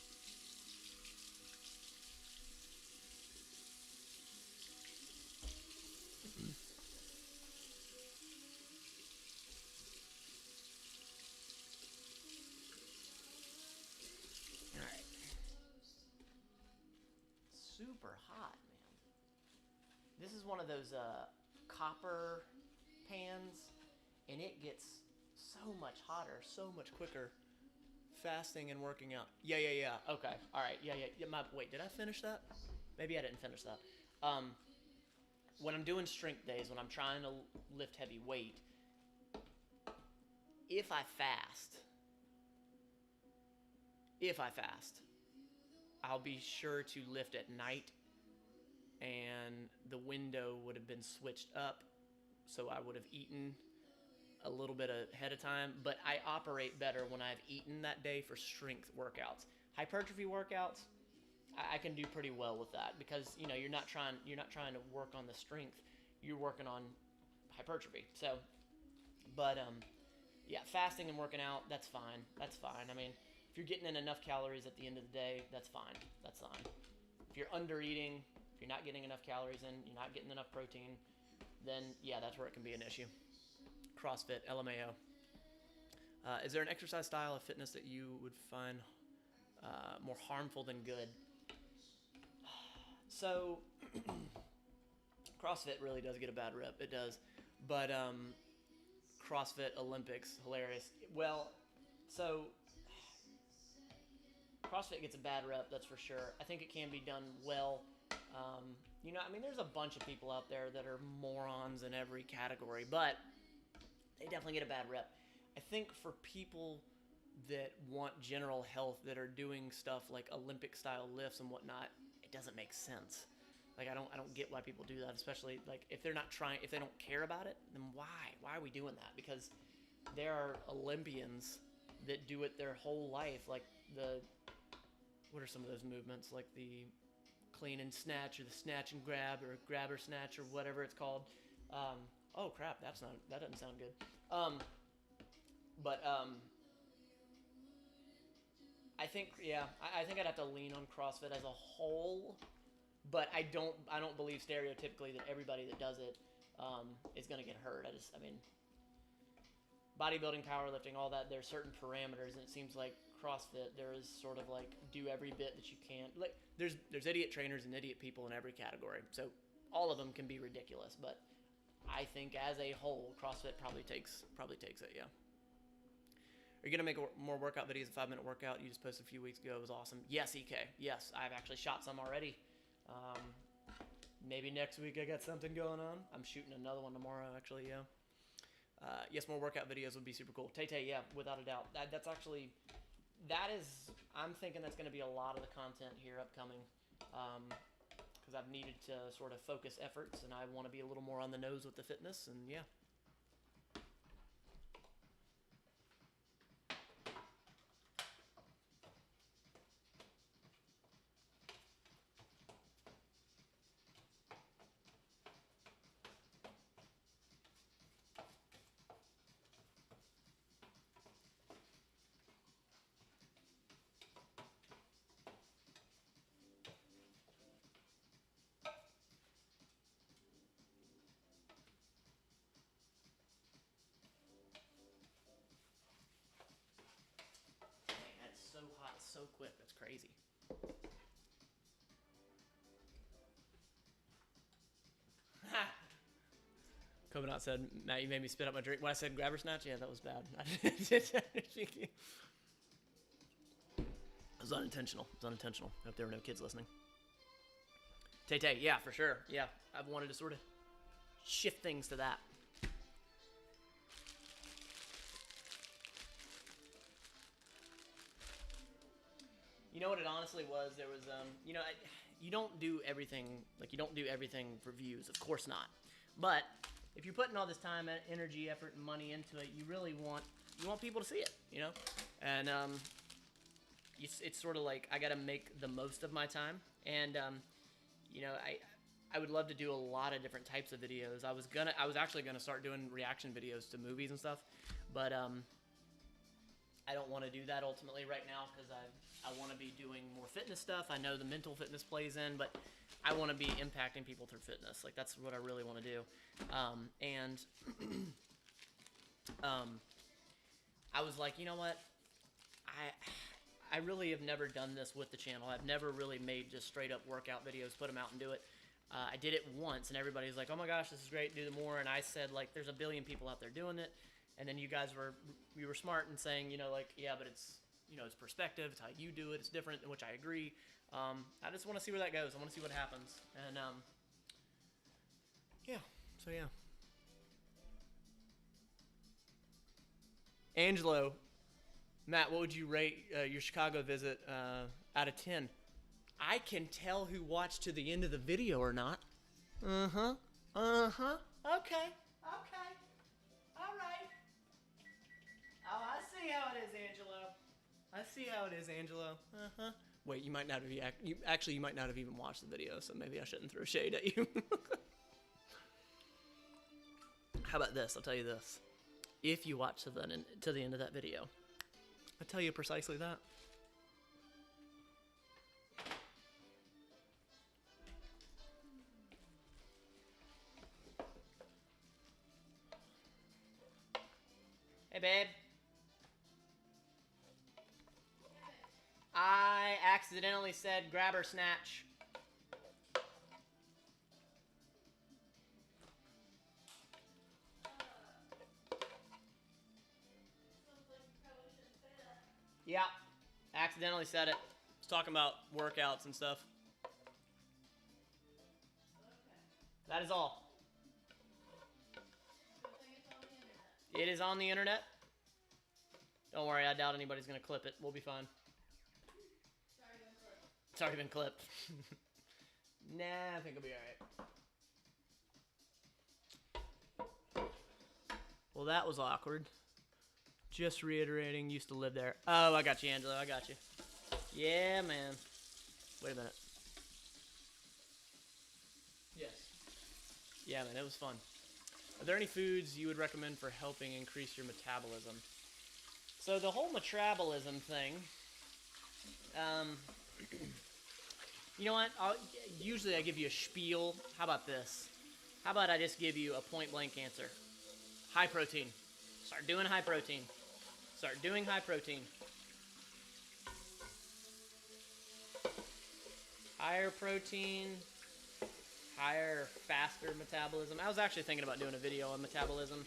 All right. Super hot, man. This is one of those copper pans, and it gets so much hotter, so much quicker Fasting and working out. Yeah. Okay. All right. Yeah. Wait, did I finish that? Maybe I didn't finish that. When I'm doing strength days, when I'm trying to lift heavy weight, if I fast, I'll be sure to lift at night, and the window would have been switched up, so I would have eaten a little bit ahead of time, but I operate better when I've eaten that day for strength workouts. Hypertrophy workouts, I can do pretty well with that because you're not trying to work on the strength, you're working on hypertrophy. So, but yeah, fasting and working out, that's fine. I mean, if you're getting in enough calories at the end of the day, that's fine. If you're under eating, if you're not getting enough calories in, you're not getting enough protein, then yeah, that's where it can be an issue. CrossFit, LMAO. Is there an exercise style of fitness that you would find more harmful than good? So, CrossFit really does get a bad rep. It does. But CrossFit Olympics, hilarious. Well, so CrossFit gets a bad rep, that's for sure. I think it can be done well. There's a bunch of people out there that are morons in every category, but they definitely get a bad rep. I think for people that want general health, that are doing stuff like Olympic style lifts and whatnot, it doesn't make sense. Like I don't get why people do that, especially like if they don't care about it, then why are we doing that? Because there are Olympians that do it their whole life, like what are some of those movements, like the clean and snatch, or the snatch and grab, or grab or snatch, or whatever it's called. Oh crap, that doesn't sound good. I think I'd have to lean on CrossFit as a whole, but I don't believe stereotypically that everybody that does it is going to get hurt. Bodybuilding, powerlifting, all that, there's certain parameters, and it seems like CrossFit, there is sort of like do every bit that you can. Like there's idiot trainers and idiot people in every category, so all of them can be ridiculous, but I think as a whole, CrossFit probably takes it, yeah. Are you going to make more workout videos, a 5-minute workout you just posted a few weeks ago? It was awesome. Yes, EK. Yes, I've actually shot some already. Maybe next week I got something going on. I'm shooting another one tomorrow, actually, yeah. Yes, more workout videos would be super cool. Tay, yeah, without a doubt. I'm thinking that's going to be a lot of the content here upcoming. Because I've needed to sort of focus efforts, and I want to be a little more on the nose with the fitness, and yeah. So hot, so quick. That's crazy. Coconut said, Matt, you made me spit out my drink. When I said grabber snatch, yeah, that was bad. It was unintentional. Hope there were no kids listening. Tay, yeah, for sure. Yeah, I've wanted to sort of shift things to that. You know what it honestly was? There was, you don't do everything for views. Of course not. But if you're putting all this time, energy, effort, and money into it, you really want people to see it, And it's sort of like I got to make the most of my time. And I would love to do a lot of different types of videos. I was actually gonna start doing reaction videos to movies and stuff, but I don't want to do that ultimately right now because I want to be doing more fitness stuff. I know the mental fitness plays in, but I want to be impacting people through fitness. Like that's what I really want to do. I was like, you know what? I really have never done this with the channel. I've never really made just straight up workout videos, put them out and do it. I did it once, and everybody's like, oh my gosh, this is great, do more. And I said, like, there's a billion people out there doing it. And then you guys were smart in saying, yeah, but it's it's perspective. It's how you do it. It's different, in which I agree. I just want to see where that goes. I want to see what happens. And yeah. So yeah. Angelo, Matt, what would you rate your Chicago visit out of 10? I can tell who watched to the end of the video or not. Uh-huh. Uh-huh. Okay. Okay. All right. Oh, I see how it is, Angelo. I see how it is, Angelo. Uh-huh. Wait, you might not have you might not have even watched the video, so maybe I shouldn't throw shade at you. How about this? I'll tell you this. If you watch to the end of that video, I'll tell you precisely that. Hey, babe. I accidentally said grab or snatch. Yeah, accidentally said it. I was talking about workouts and stuff. That is all. It is on the internet. Don't worry, I doubt anybody's going to clip it. We'll be fine. It's already been clipped. Nah, I think it'll be alright. Well, that was awkward. Just reiterating, used to live there. Oh, I got you, Angelo. I got you. Yeah, man. Wait a minute. Yes. Yeah, man, it was fun. Are there any foods you would recommend for helping increase your metabolism? So the whole metabolism thing, you know what? Usually I give you a spiel. How about this? How about I just give you a point-blank answer? High protein. Start doing high protein. Start doing high protein. Higher protein, higher, faster metabolism. I was actually thinking about doing a video on metabolism.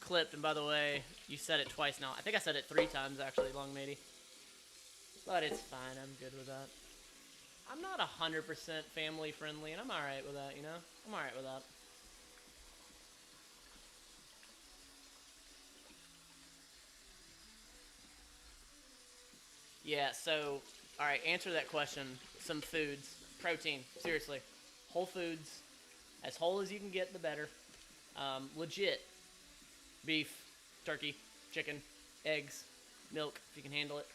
Clipped, and by the way, you said it twice now. I think I said it 3 times, actually, Long Matey. But it's fine. I'm good with that. I'm not 100% family friendly, and I'm alright with that, you know? I'm alright with that. Yeah, so, alright, answer that question. Some foods. Protein, seriously. Whole foods. As whole as you can get, the better. Legit. Beef, turkey, chicken, eggs, milk, if you can handle it.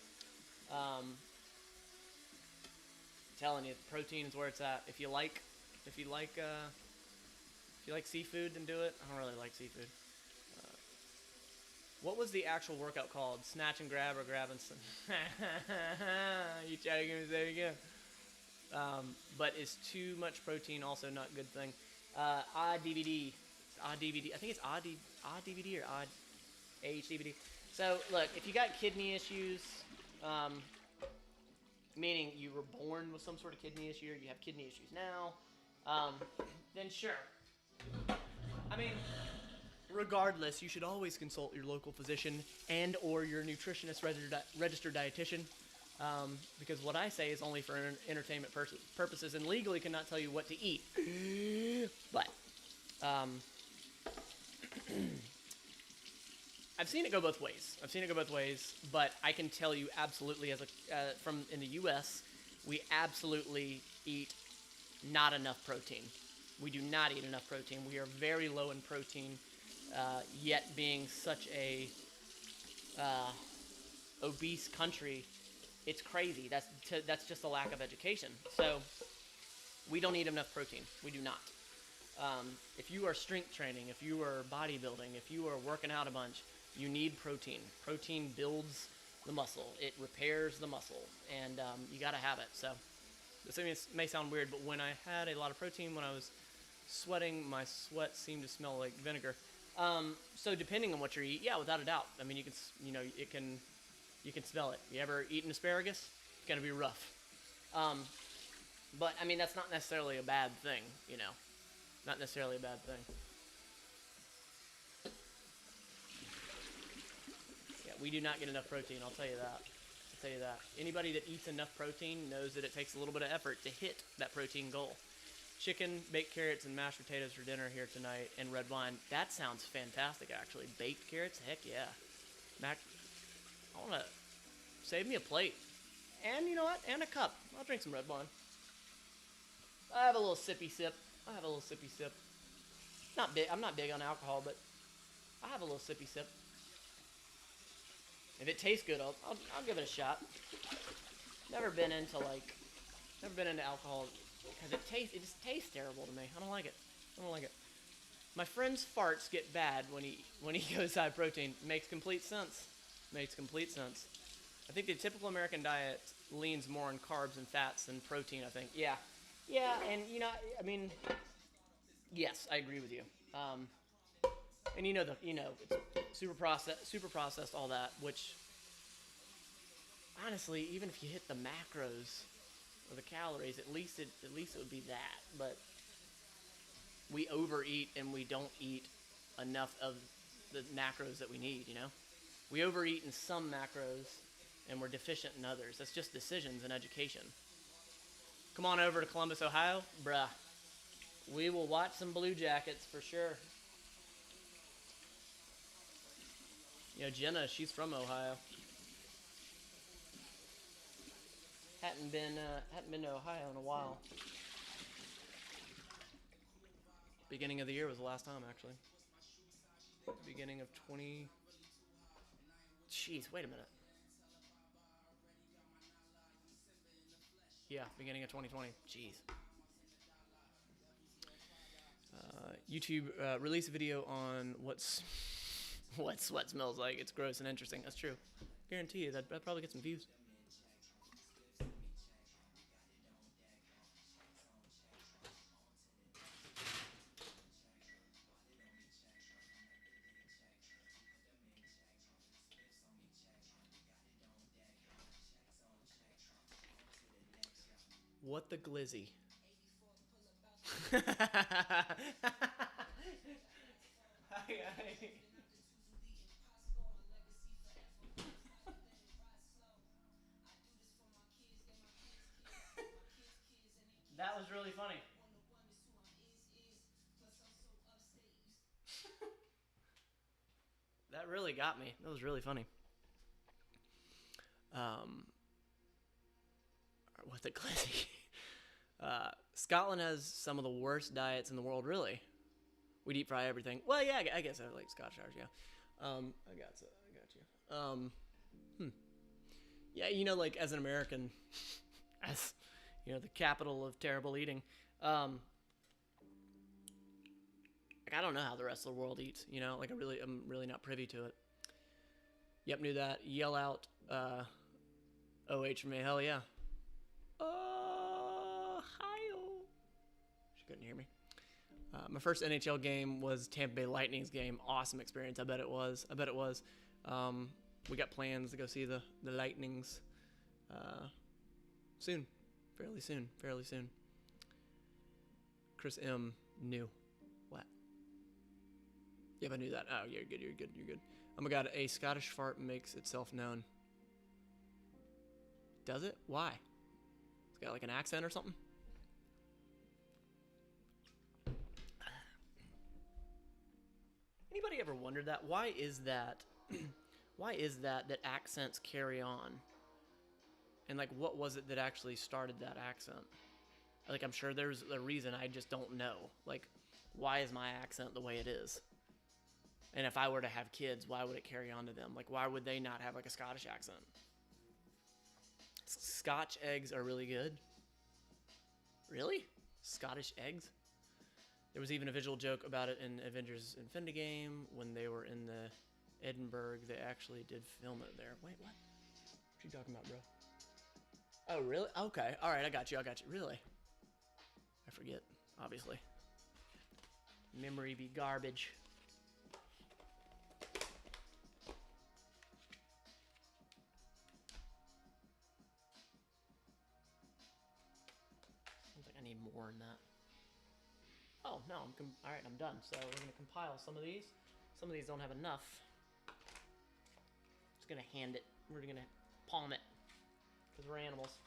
Telling you, protein is where it's at. If you like seafood, then do it. I don't really like seafood. What was the actual workout called? Snatch and grab or grab and you try to give me that again. But is too much protein also not a good thing? Odd DVD. Odd DVD. I think it's odd DVD or odd AHDVD. So look, if you got kidney issues, meaning you were born with some sort of kidney issue or you have kidney issues now, then sure. I mean, regardless, you should always consult your local physician and or your nutritionist registered dietitian, because what I say is only for entertainment purposes and legally cannot tell you what to eat. But I've seen it go both ways. But I can tell you absolutely, from in the U.S., we absolutely eat not enough protein. We do not eat enough protein. We are very low in protein, yet being such a obese country, it's crazy. That's just a lack of education. So we don't eat enough protein. We do not. If you are strength training, if you are bodybuilding, if you are working out a bunch, you need protein. Protein builds the muscle. It repairs the muscle, and you got to have it. So this may sound weird, but when I had a lot of protein, when I was sweating, my sweat seemed to smell like vinegar. So depending on what you eat, yeah, without a doubt. I mean, you can smell it. You ever eaten asparagus? It's gonna be rough. But I mean, that's not necessarily a bad thing, you know. Not necessarily a bad thing. We do not get enough protein, I'll tell you that. I'll tell you that. Anybody that eats enough protein knows that it takes a little bit of effort to hit that protein goal. Chicken, baked carrots, and mashed potatoes for dinner here tonight, and red wine. That sounds fantastic, actually. Baked carrots? Heck yeah. I want to save me a plate. And you know what? And a cup. I'll drink some red wine. I have a little sippy sip. Not big. I'm not big on alcohol, but I have a little sippy sip. If it tastes good, I'll give it a shot. Never been into alcohol because it just tastes terrible to me. I don't like it. My friend's farts get bad when he goes high protein. Makes complete sense. I think the typical American diet leans more on carbs and fats than protein, I think. Yeah, and I mean, yes, I agree with you. And it's super processed, all that, which honestly, even if you hit the macros or the calories, at least it would be that. But we overeat and we don't eat enough of the macros that we need, We overeat in some macros and we're deficient in others. That's just decisions and education. Come on over to Columbus, Ohio. Bruh. We will watch some Blue Jackets for sure. Jenna, she's from Ohio. Hadn't been to Ohio in a while. Beginning of the year was the last time, actually. Beginning of 20... Jeez, wait a minute. Yeah, beginning of 2020. Jeez. YouTube release a video on what sweat smells like. It's gross and interesting. That's true. Guarantee you that'd probably get some views. What the glizzy? That was really funny. That really got me. That was really funny. What the glizzy? Scotland has some of the worst diets in the world, really. We deep fry everything. Well, yeah, I guess I like Scotch Irish, yeah. I got you. Yeah, like as an American, as the capital of terrible eating, like I don't know how the rest of the world eats. Like I'm really not privy to it. Yep, knew that. Yell out, OH for me. Hell yeah. Ohio. She couldn't hear me. My first NHL game was Tampa Bay Lightning's game. Awesome experience. I bet it was. We got plans to go see the Lightnings soon. Fairly soon. Chris M. knew. What? Yep, I knew that. Oh, you're good. Oh my god, a Scottish fart makes itself known. Does it? Why? It's got like an accent or something? Anybody ever wondered that? Why is that? Why is that accents carry on? And like, what was it that actually started that accent? Like, I'm sure there's a reason, I just don't know. Like, why is my accent the way it is? And if I were to have kids, why would it carry on to them? Like, why would they not have like a Scottish accent? Scotch eggs are really good. Really? Scottish eggs? There was even a visual joke about it in Avengers Infinity Game when they were in the Edinburgh. They actually did film it there. Wait, what? What are you talking about, bro? Oh, really? Okay. All right, I got you. Really? I forget, obviously. Memory be garbage. I think I need more than that. Oh, no, all right, I'm done. So we're going to compile some of these. Some of these don't have enough. Let's gonna hand it. We're gonna palm it. Because we're animals.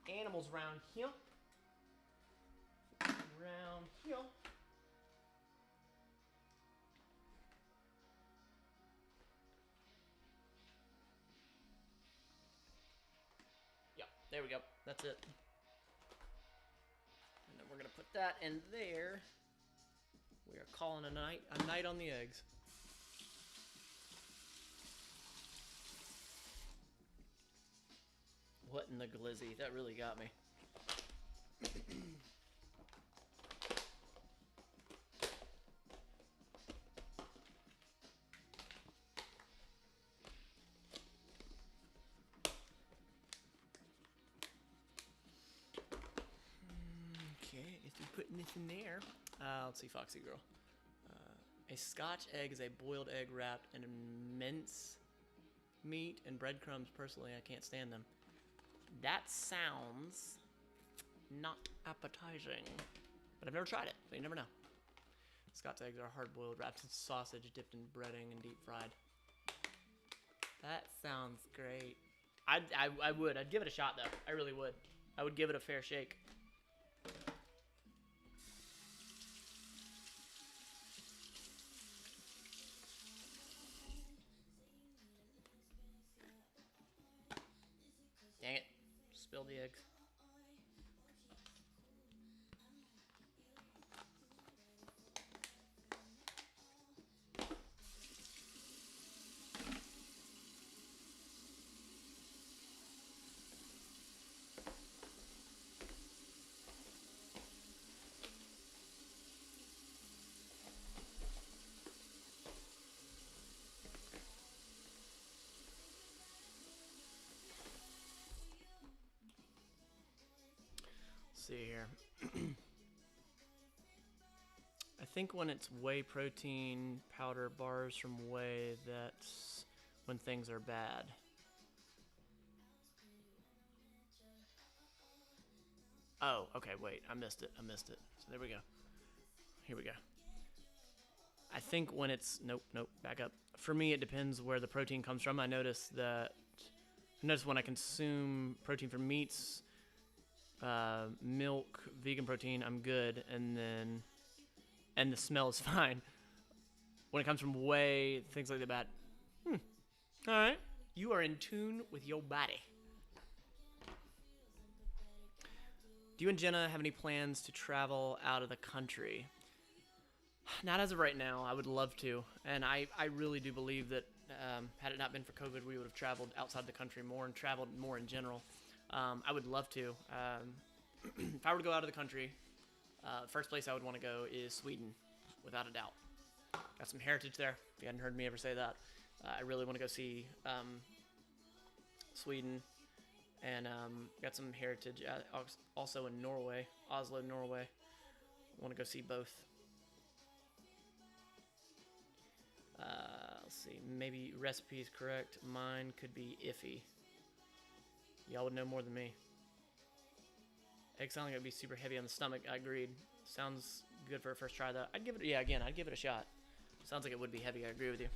Animals round here. Round here. Yep, there we go. That's it. And then we're gonna put that in there. We are calling a night on the eggs. What in the glizzy? That really got me. Okay, if you're putting this in there, let's see, Foxy Girl. A Scotch egg is a boiled egg wrapped in immense meat and breadcrumbs. Personally, I can't stand them. That sounds not appetizing, but I've never tried it, so you never know. Scotch eggs are hard-boiled, wrapped in sausage, dipped in breading, and deep fried. That sounds great. I would. I'd give it a shot, though. I really would. I would give it a fair shake. Dang it. Spilled the eggs. See here. I think when it's whey protein powder bars from whey, that's when things are bad. Oh, okay, wait, I missed it. So there we go. Here we go. I think when it's, nope, back up. For me, it depends where the protein comes from. I notice when I consume protein from meats, milk, vegan protein, I'm good, and the smell is fine. When it comes from whey, things like that, all right, you are in tune with your body. Do you and Jenna have any plans to travel out of the country? Not as of right now. I would love to, and I really do believe that had it not been for COVID, we would have traveled outside the country more and traveled more in general. I would love to. If I were to go out of the country, first place I would want to go is Sweden, without a doubt. Got some heritage there. If you hadn't heard me ever say that, I really want to go see Sweden, and got some heritage also in Norway, Oslo, Norway. I want to go see both. Let's see, maybe recipe is correct. Mine could be iffy. Y'all would know more than me. Egg sound like it would be super heavy on the stomach. I agreed. Sounds good for a first try, though. I'd give it a shot. Sounds like it would be heavy. I agree with you.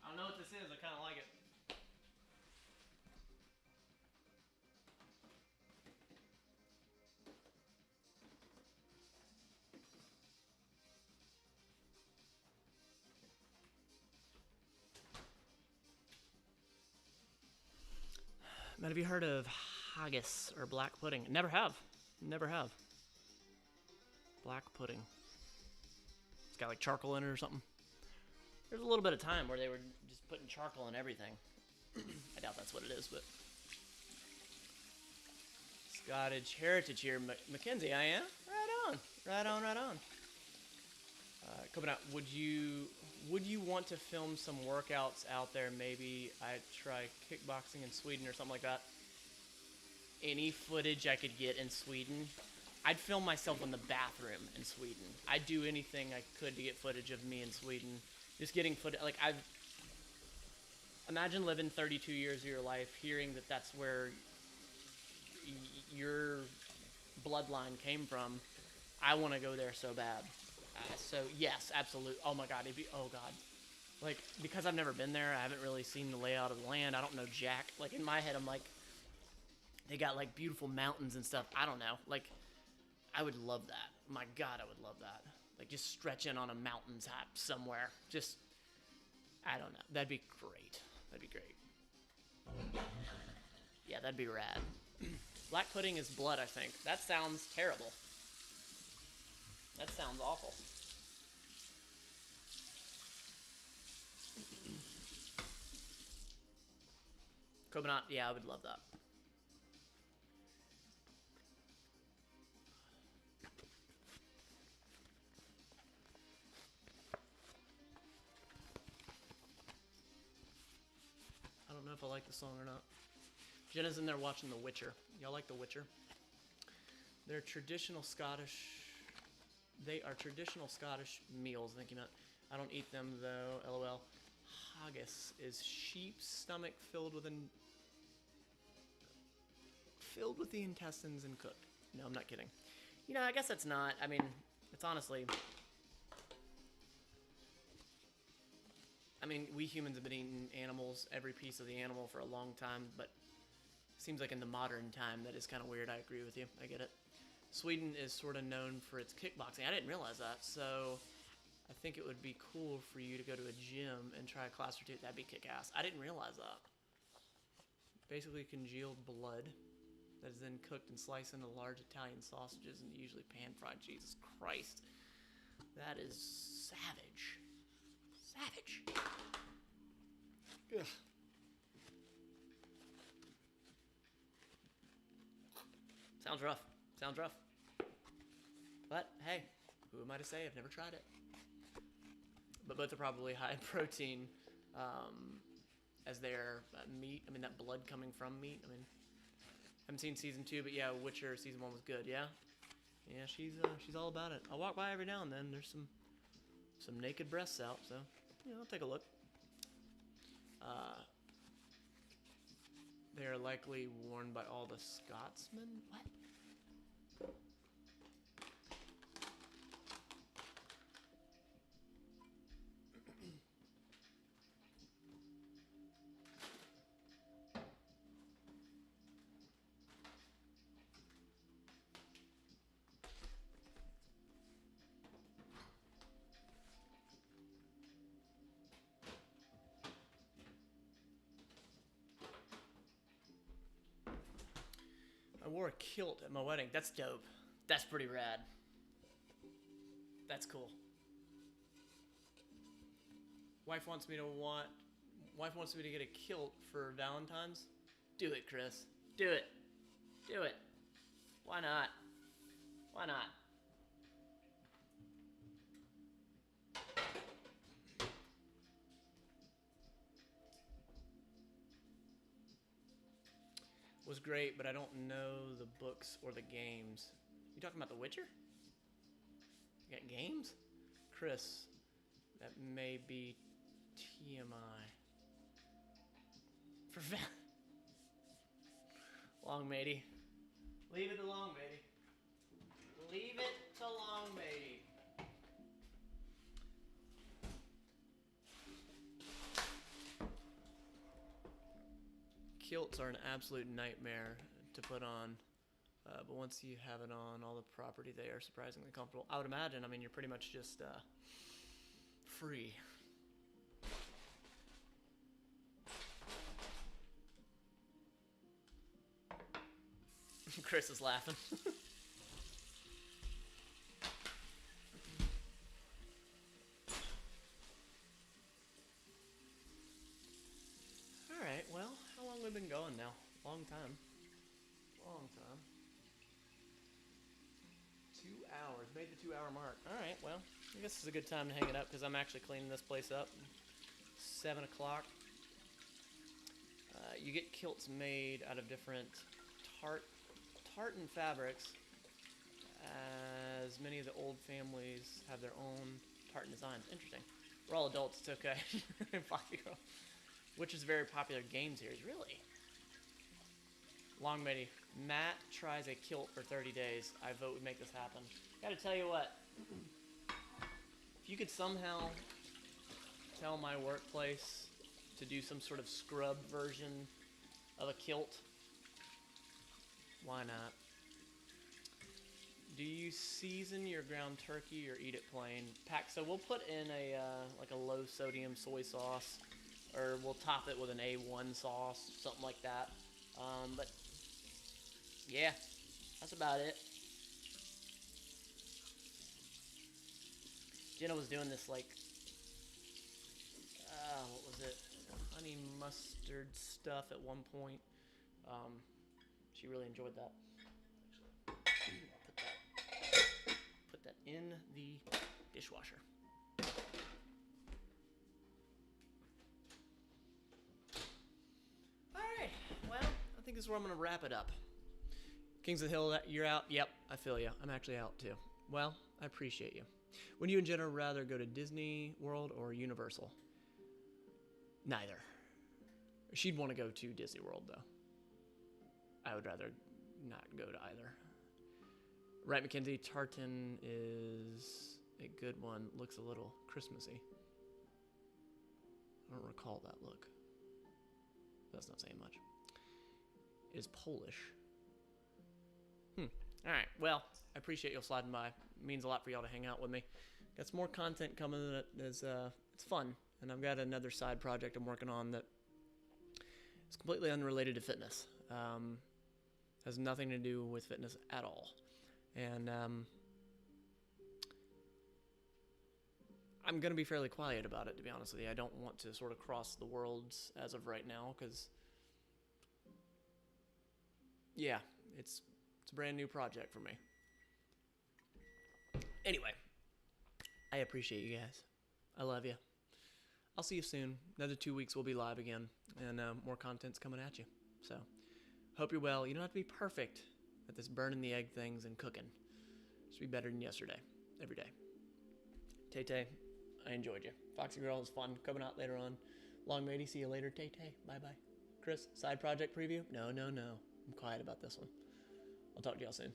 I don't know what this is. I kind of like it. Man, have you heard of haggis or black pudding? Never have. Black pudding. It's got like charcoal in it or something. There's a little bit of time where they were just putting charcoal in everything. I doubt that's what it is, but Scottish heritage here, Mackenzie. I am right on. Coming out. Would you want to film some workouts out there? Maybe I try kickboxing in Sweden or something like that. any footage I could get in Sweden. I'd film myself in the bathroom in Sweden. I'd do anything I could to get footage of me in Sweden. Just getting footage. Like, imagine living 32 years of your life, hearing that that's where your bloodline came from. I want to go there so bad. So yes, absolutely. Oh my God, oh God. Like, because I've never been there, I haven't really seen the layout of the land. I don't know jack. Like, in my head, I'm like, they got like beautiful mountains and stuff. I don't know. Like, I would love that. My God, I would love that. Like, just stretching on a mountaintop somewhere. Just, I don't know. That'd be great. That'd be great. Yeah, that'd be rad. Black pudding is blood, I think. That sounds terrible. That sounds awful. Coconut, yeah, I would love that. I don't know if I like the song or not. Jenna's in there watching The Witcher. Y'all like The Witcher? They're traditional Scottish. They are traditional Scottish meals. Thank you, Matt. I don't eat them though. LOL. Haggis is sheep's stomach filled with the intestines and cooked. No, I'm not kidding. You know, I guess it's not. I mean, it's honestly. I mean, we humans have been eating animals, every piece of the animal, for a long time, but it seems like in the modern time that is kind of weird. I agree with you. I get it. Sweden is sort of known for its kickboxing. I didn't realize that, so I think it would be cool for you to go to a gym and try a class or two. That'd be kick-ass. I didn't realize that. Basically congealed blood that is then cooked and sliced into large Italian sausages and usually pan-fried. Jesus Christ. That is savage. Savage. Ugh. Sounds rough. Sounds rough. But, hey, who am I to say? I've never tried it. But both are probably high protein as their meat. I mean, that blood coming from meat. I mean, I haven't seen season 2, but yeah, Witcher season 1 was good, yeah? Yeah, she's all about it. I walk by every now and then. There's some naked breasts out, so, yeah, I'll take a look. They are likely worn by all the Scotsmen? What? I wore a kilt at my wedding. That's dope. That's pretty rad. That's cool. Wife wants me to get a kilt for Valentine's. Do it, Chris. Do it. Do it. Why not? Why not? Was great, but I don't know the books or the games. You talking about The Witcher? You got games? Chris, that may be TMI. For long, matey. Leave it alone, matey. Leave it alone, matey. Kilts are an absolute nightmare to put on, but once you have it on all the property, they are surprisingly comfortable. I would imagine. I mean, you're pretty much just free. Chris is laughing. Alright, well, how long have we been going now? Long time. Long time. 2 hours. Made the 2-hour mark. Alright, well, I guess it's a good time to hang it up because I'm actually cleaning this place up. 7 o'clock. You get kilts made out of different tartan fabrics, as many of the old families have their own tartan designs. Interesting. We're all adults, it's okay. Foxy Girl. Which is a very popular game series, really. Long Midi. Matt tries a kilt for 30 days. I vote we make this happen. Gotta tell you what. If you could somehow tell my workplace to do some sort of scrub version of a kilt, why not? Do you season your ground turkey or eat it plain? So we'll put in a like a low sodium soy sauce, or we'll top it with an A1 sauce, something like that. But yeah, that's about it. Jenna was doing this like, what was it? Honey mustard stuff at one point. She really enjoyed that. Put that in the dishwasher. Alright, well, I think this is where I'm going to wrap it up. Kings of the Hill, you're out? Yep, I feel you. I'm actually out too. Well, I appreciate you. Would you and Jenna rather go to Disney World or Universal? Neither. She'd want to go to Disney World, though. I would rather not go to either. Right, Mackenzie, tartan is a good one. Looks a little Christmassy. I don't recall that look. That's not saying much. It is Polish. Alright, well, I appreciate y'all sliding by. It means a lot for y'all to hang out with me. Got some more content coming that is it's fun. And I've got another side project I'm working on that is completely unrelated to fitness. Has nothing to do with fitness at all. And I'm going to be fairly quiet about it, to be honest with you. I don't want to sort of cross the worlds as of right now, because, yeah, it's a brand new project for me. Anyway, I appreciate you guys. I love you. I'll see you soon. Another 2 weeks we'll be live again, and more content's coming at you. So, hope you're well. You don't have to be perfect at this burning the egg things and cooking. Just be better than yesterday, every day. Tay-Tay, I enjoyed you. Foxy Girl was fun, coming out later on. Long Matey, see you later. Tay-Tay, bye-bye. Chris, side project preview? No. I'm quiet about this one. I'll talk to y'all soon.